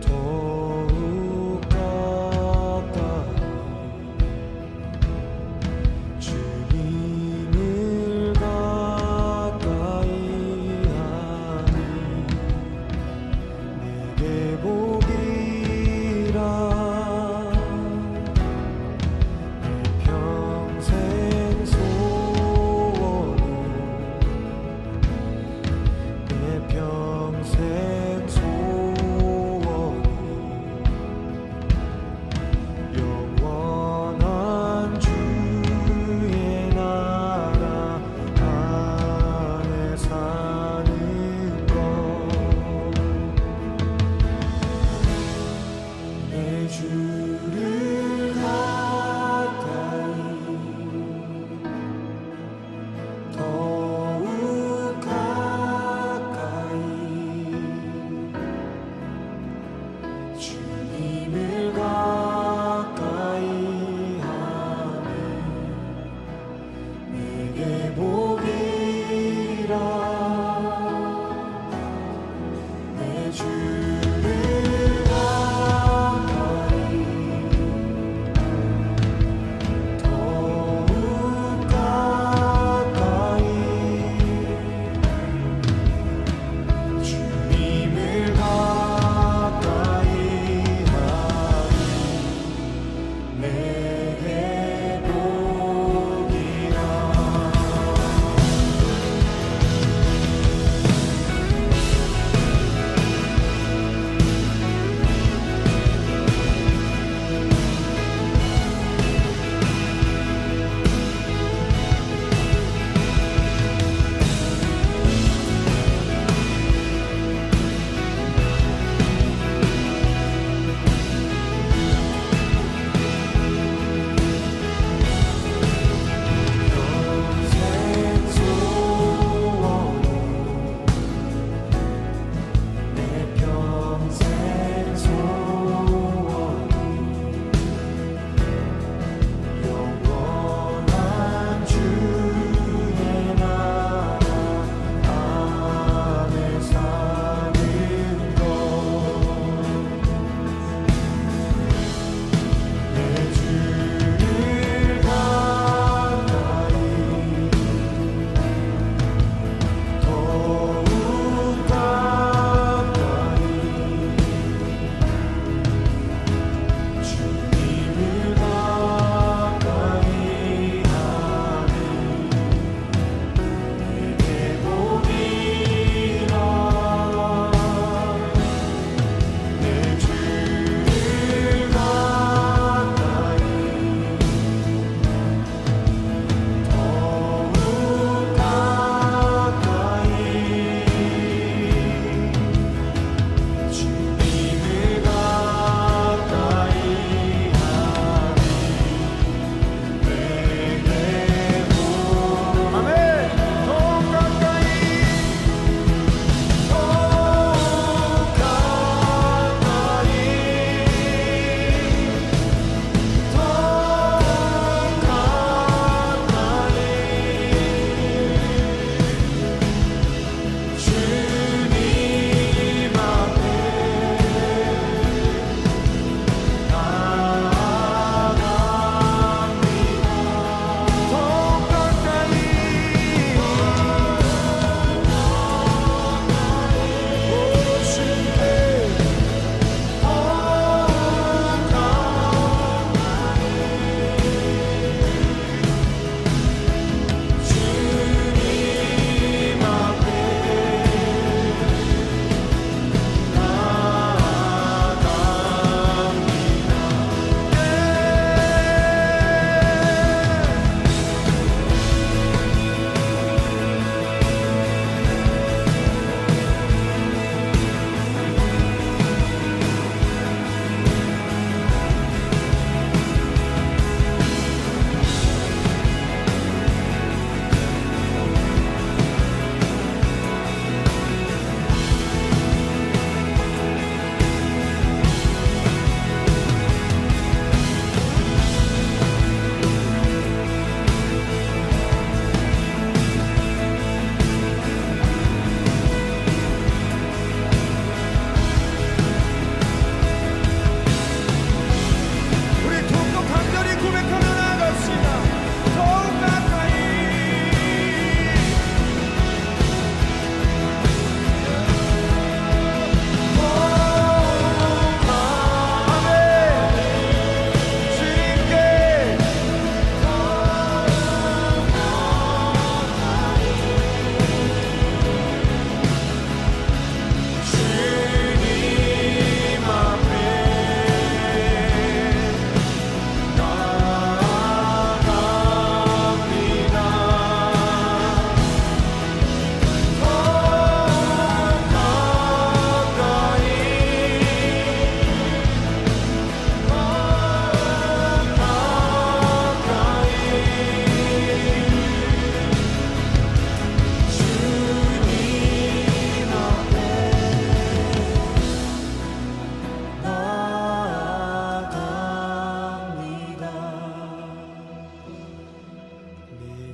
더욱 가까이 주님을 가까이 하니 내게 복이라 평생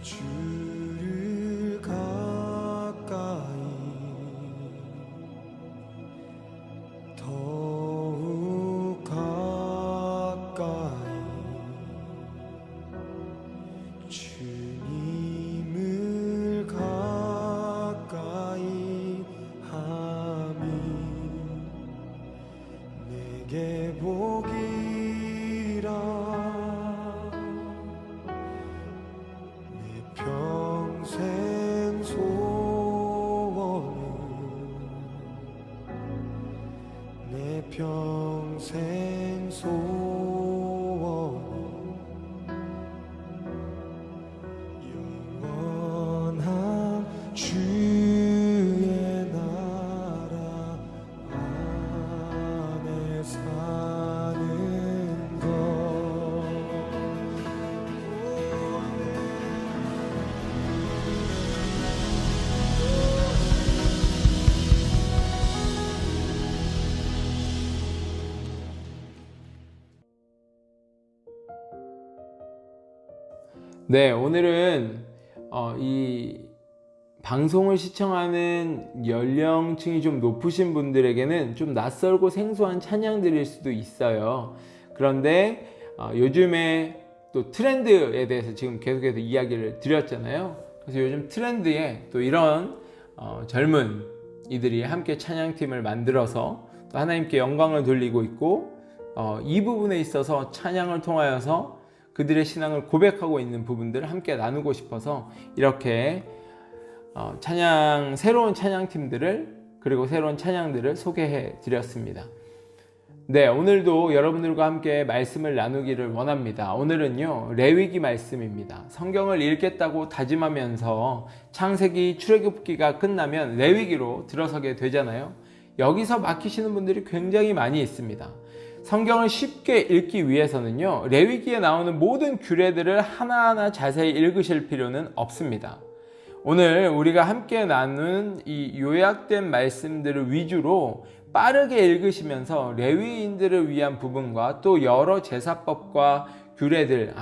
주를 가까이 더욱 가까이 주님을 가까이 함이 내게 복이라 내 평생 소원은 내 평생 소원은 영원한 주의 나라 안에 사는 것. 네, 오늘은 이 방송을 시청하는 연령층이 좀 높으신 분들에게는 좀 낯설고 생소한 찬양들일 수도 있어요. 그런데 요즘에 또 트렌드에 대해서 지금 계속해서 이야기를 드렸잖아요. 그래서 요즘 트렌드에 또 이런 젊은 이들이 함께 찬양팀을 만들어서 또 하나님께 영광을 돌리고 있고, 이 부분에 있어서 찬양을 통하여서 그들의 신앙을 고백하고 있는 부분들을 함께 나누고 싶어서 이렇게 새로운 찬양팀들을, 그리고 새로운 찬양들을 소개해 드렸습니다. 네, 오늘도 여러분들과 함께 말씀을 나누기를 원합니다. 오늘은요, 레위기 말씀입니다. 성경을 읽겠다고 다짐하면서 창세기, 출애굽기가 끝나면 레위기로 들어서게 되잖아요. 여기서 막히시는 분들이 굉장히 많이 있습니다. 성경을 쉽게 읽기 위해서는요, 레위기에 나오는 모든 규례들을 하나하나 자세히 읽으실 필요는 없습니다. 오늘 우리가 함께 나눈 이 요약된 말씀들을 위주로 빠르게 읽으시면서 레위인들을 위한 부분과 또 여러 제사법과 규례들,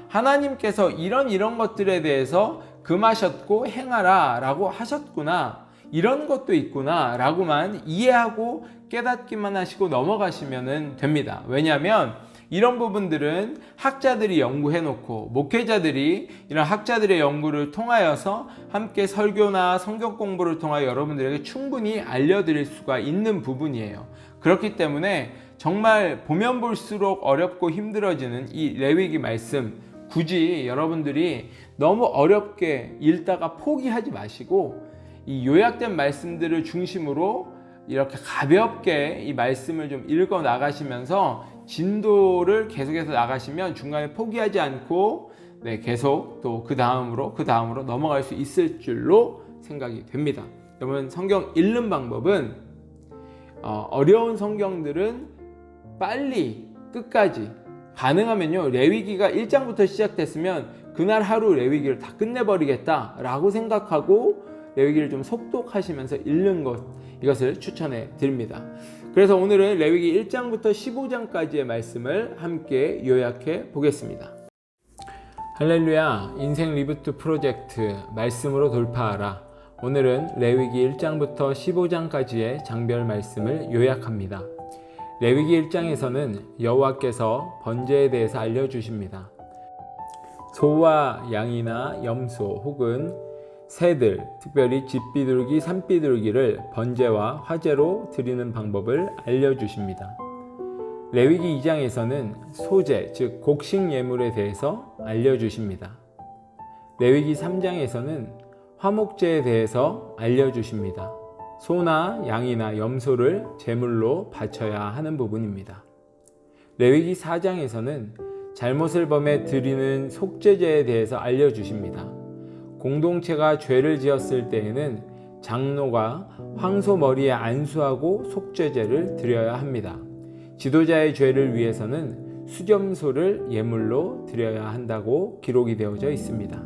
하나님께서 이런 것들에 대해서 금하셨고 행하라 라고 하셨구나, 이런 것도 있구나 라고만 이해하고 깨닫기만 하시고 넘어가시면 됩니다. 왜냐하면 이런 부분들은 학자들이 연구해 놓고 목회자들이 이런 학자들의 연구를 통하여서 함께 설교나 성경 공부를 통하여 여러분들에게 충분히 알려드릴 수가 있는 부분이에요. 그렇기 때문에 정말 보면 볼수록 어렵고 힘들어지는 이 레위기 말씀, 굳이 여러분들이 너무 어렵게 읽다가 포기하지 마시고 이 요약된 말씀들을 중심으로 이렇게 가볍게 이 말씀을 좀 읽어 나가시면서 진도를 계속해서 나가시면 중간에 포기하지 않고 계속 또 그 다음으로 넘어갈 수 있을 줄로 생각이 됩니다. 여러분, 성경 읽는 방법은 어려운 성경들은 빨리 끝까지, 가능하면요, 레위기가 1장부터 시작됐으면 그날 하루 레위기를 다 끝내버리겠다 라고 생각하고 레위기를 좀 속독하시면서 읽는 것, 이것을 추천해 드립니다. 그래서 오늘은 레위기 1장부터 15장까지의 말씀을 함께 요약해 보겠습니다. 할렐루야, 인생 리부트 프로젝트 말씀으로 돌파하라. 오늘은 레위기 1장부터 15장까지의 장별 말씀을 요약합니다. 레위기 1장에서는 여호와께서 번제에 대해서 알려주십니다. 소와 양이나 염소 혹은 새들, 특별히 집비둘기, 산비둘기를 번제와 화제로 드리는 방법을 알려주십니다. 레위기 2장에서는 소제, 즉 곡식 예물에 대해서 알려주십니다. 레위기 3장에서는 화목제에 대해서 알려주십니다. 소나 양이나 염소를 제물로 바쳐야 하는 부분입니다. 레위기 4장에서는 잘못을 범해 드리는 속죄제에 대해서 알려주십니다. 공동체가 죄를 지었을 때에는 장로가 황소 머리에 안수하고 속죄제를 드려야 합니다. 지도자의 죄를 위해서는 수점소를 예물로 드려야 한다고 기록이 되어져 있습니다.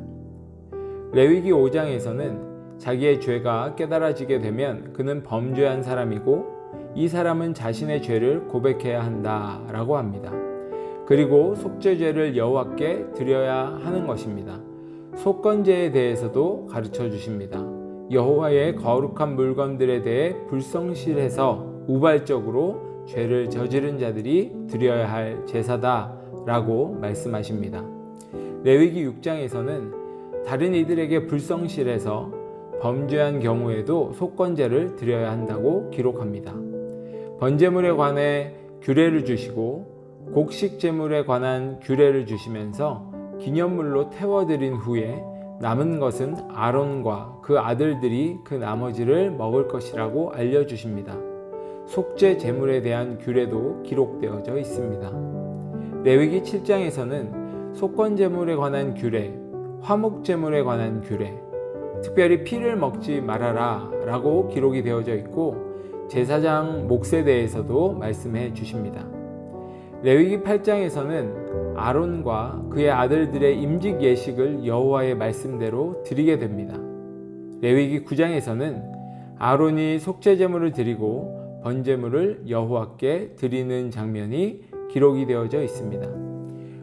레위기 5장에서는 자기의 죄가 깨달아지게 되면 그는 범죄한 사람이고 이 사람은 자신의 죄를 고백해야 한다라고 합니다. 그리고 속죄제를 여호와께 드려야 하는 것입니다. 속건제에 대해서도 가르쳐 주십니다. 여호와의 거룩한 물건들에 대해 불성실해서 우발적으로 죄를 저지른 자들이 드려야 할 제사다라고 말씀하십니다. 레위기 6장에서는 다른 이들에게 불성실해서 범죄한 경우에도 속건제를 드려야 한다고 기록합니다. 번제물에 관해 규례를 주시고 곡식 제물에 관한 규례를 주시면서 기념물로 태워드린 후에 남은 것은 아론과 그 아들들이 그 나머지를 먹을 것이라고 알려주십니다. 속죄 제물에 대한 규례도 기록되어져 있습니다. 레위기 7장에서는 속건 제물에 관한 규례, 화목 제물에 관한 규례, 특별히 피를 먹지 말아라 라고 기록이 되어져 있고 제사장 몫에 대해서도 말씀해 주십니다. 레위기 8장에서는 아론과 그의 아들들의 임직 예식을 여호와의 말씀대로 드리게 됩니다. 레위기 9장에서는 아론이 속죄 제물을 드리고 번제물을 여호와께 드리는 장면이 기록이 되어져 있습니다.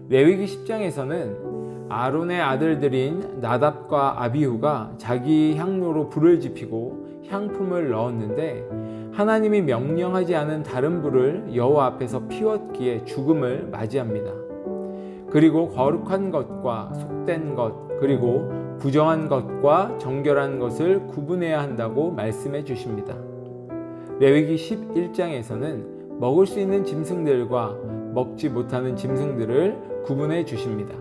레위기 10장에서는 아론의 아들들인 나답과 아비후가 자기 향로로 불을 지피고 향품을 넣었는데 하나님이 명령하지 않은 다른 불을 여호와 앞에서 피웠기에 죽음을 맞이합니다. 그리고 거룩한 것과 속된 것, 그리고 부정한 것과 정결한 것을 구분해야 한다고 말씀해 주십니다. 레위기 11장에서는 먹을 수 있는 짐승들과 먹지 못하는 짐승들을 구분해 주십니다.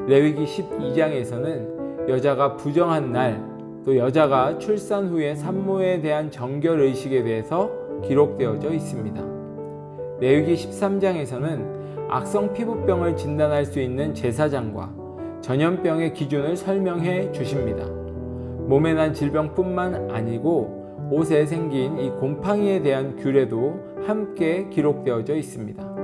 레위기 12장에서는 여자가 부정한 날, 또 여자가 출산 후에 산모에 대한 정결의식에 대해서 기록되어져 있습니다. 레위기 13장에서는 악성 피부병을 진단할 수 있는 제사장과 전염병의 기준을 설명해 주십니다. 몸에 난 질병뿐만 아니고 옷에 생긴 이 곰팡이에 대한 규례도 함께 기록되어져 있습니다.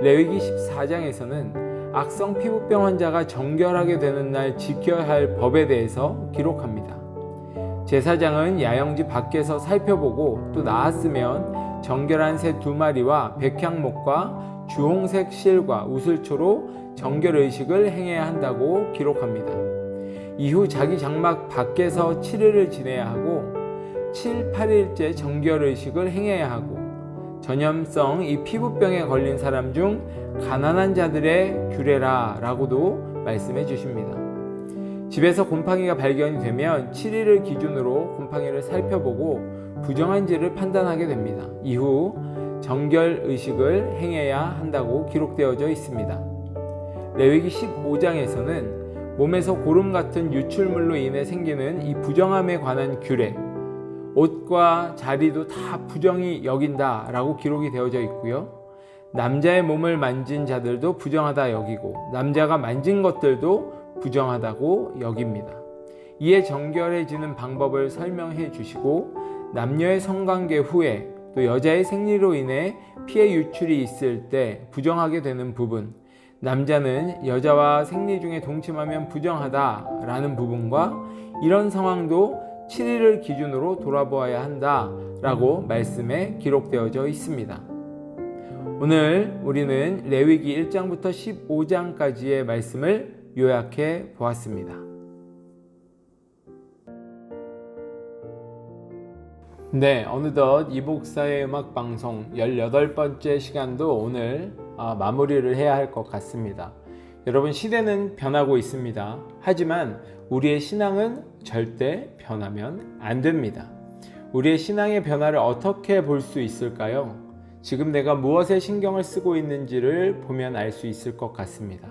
레위기 14장에서는 악성 피부병 환자가 정결하게 되는 날 지켜야 할 법에 대해서 기록합니다. 제사장은 야영지 밖에서 살펴보고 또 나았으면 정결한 새 2마리와 백향목과 주홍색 실과 우슬초로 정결의식을 행해야 한다고 기록합니다. 이후 자기 장막 밖에서 7일을 지내야 하고 7, 8일째 정결의식을 행해야 하고 전염성 이 피부병에 걸린 사람 중 가난한 자들의 규례라 라고도 말씀해 주십니다. 집에서 곰팡이가 발견이 되면 7일을 기준으로 곰팡이를 살펴보고 부정한지를 판단하게 됩니다. 이후 정결의식을 행해야 한다고 기록되어져 있습니다. 레위기 15장에서는 몸에서 고름 같은 유출물로 인해 생기는 이 부정함에 관한 규례, 옷과 자리도 다 부정히 여긴다 라고 기록이 되어져 있고요. 남자의 몸을 만진 자들도 부정하다 여기고 남자가 만진 것들도 부정하다고 여깁니다. 이에 정결해지는 방법을 설명해 주시고 남녀의 성관계 후에 또 여자의 생리로 인해 피해 유출이 있을 때 부정하게 되는 부분, 남자는 여자와 생리 중에 동침하면 부정하다라는 부분과 이런 상황도 7일을 기준으로 돌아보아야 한다라고 말씀에 기록되어져 있습니다. 오늘 우리는 레위기 1장부터 15장까지의 말씀을 요약해 보았습니다. 네, 어느덧 이복사의 음악방송 18번째 시간도 오늘 마무리를 해야 할 것 같습니다. 여러분, 시대는 변하고 있습니다. 하지만 우리의 신앙은 절대 변하면 안 됩니다. 우리의 신앙의 변화를 어떻게 볼 수 있을까요? 지금 내가 무엇에 신경을 쓰고 있는지를 보면 알 수 있을 것 같습니다.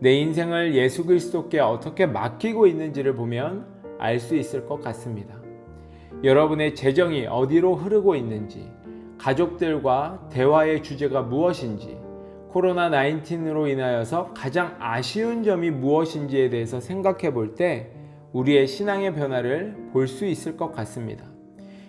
내 인생을 예수 그리스도께 어떻게 맡기고 있는지를 보면 알 수 있을 것 같습니다. 여러분의 재정이 어디로 흐르고 있는지, 가족들과 대화의 주제가 무엇인지, 코로나19로 인하여서 가장 아쉬운 점이 무엇인지에 대해서 생각해 볼 때 우리의 신앙의 변화를 볼 수 있을 것 같습니다.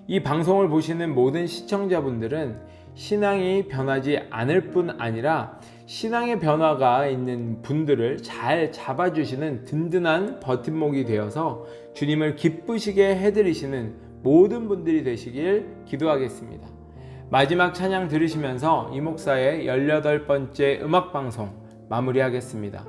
이 방송을 보시는 모든 시청자분들은 신앙이 변하지 않을 뿐 아니라 신앙의 변화가 있는 분들을 잘 잡아주시는 든든한 버팀목이 되어서 주님을 기쁘시게 해드리시는 모든 분들이 되시길 기도하겠습니다. 마지막 찬양 들으시면서 이 목사의 18번째 음악방송 마무리하겠습니다.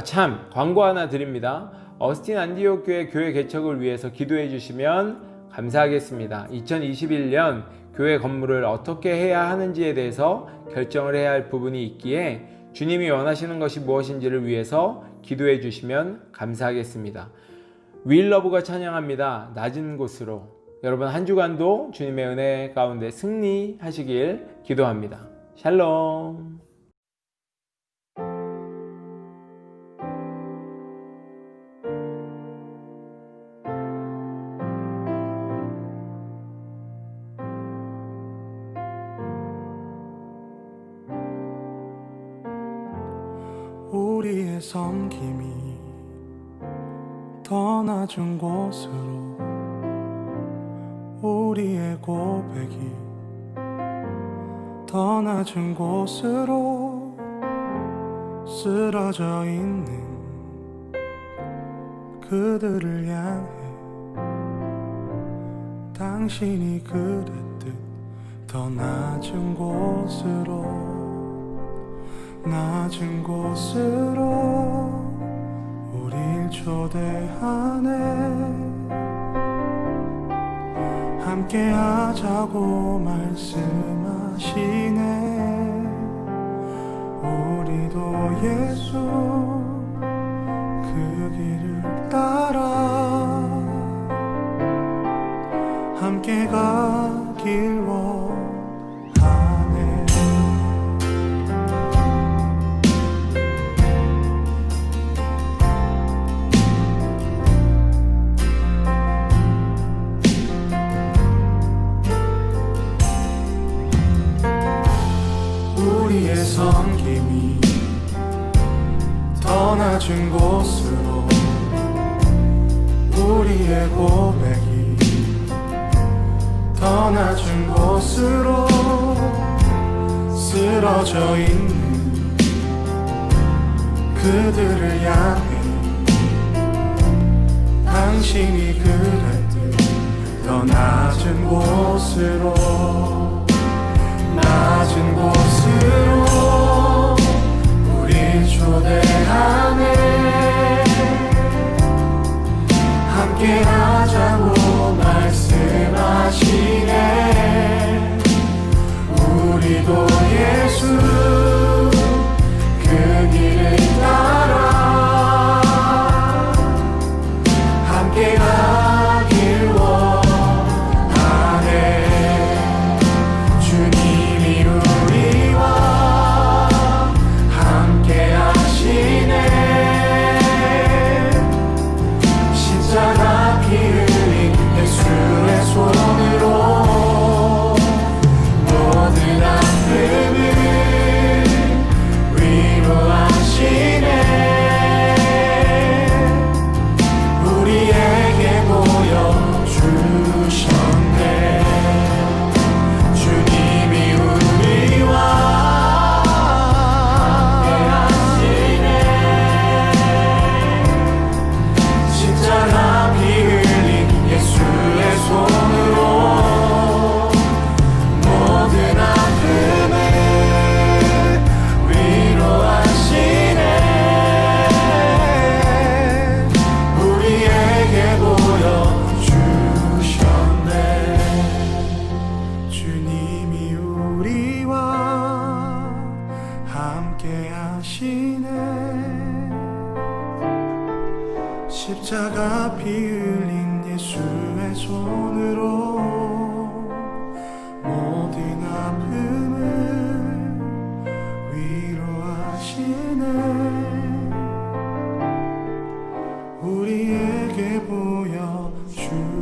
참, 광고 하나 드립니다. 어스틴 안디옥 교회 개척을 위해서 기도해 주시면 감사하겠습니다. 2021년 교회 건물을 어떻게 해야 하는지에 대해서 결정을 해야 할 부분이 있기에 주님이 원하시는 것이 무엇인지를 위해서 기도해 주시면 감사하겠습니다. 윌러브가 찬양합니다. 낮은 곳으로. 여러분 한 주간도 주님의 은혜 가운데 승리하시길 기도합니다. 샬롬. 우리의 섬김이 더 낮은 곳으로 우리의 고백이 더 낮은 곳으로 쓰러져 있는 그들을 향해 당신이 그랬듯 더 낮은 곳으로 낮은 곳으로 우릴 초대하네 함께 하자고 말씀하시네 우리도 예수 그 길을 따라 함께 가길 원하네 우리의 섬김이 더 낮은 곳으로 우리의 고백이 더 낮은 곳으로 쓰러져 있는 그들을 향해 당신이 그랬듯 더 낮은 곳으로 낮은 곳으로 우릴 초대하네 함께 하자고 말씀하시네 우리도 예수 그 길을 따라 함께 가길 원하네 주님이 우리와 함께 하시네 십자가 피 흘린 예수의 손으로 모든 아픔을 위로하시네 우리에게 보여주셨네 주님이 우리와 함께하시네 십자가 피 흘린 예수의 손으로 모든 아픔을 위로하시네 우리에게 보여주셨네 주님이 우리와 함께 하시네 십자가 피 흘린 예수의 손으로 모든 아픔을 위로하시네 우리에게 보여주셨네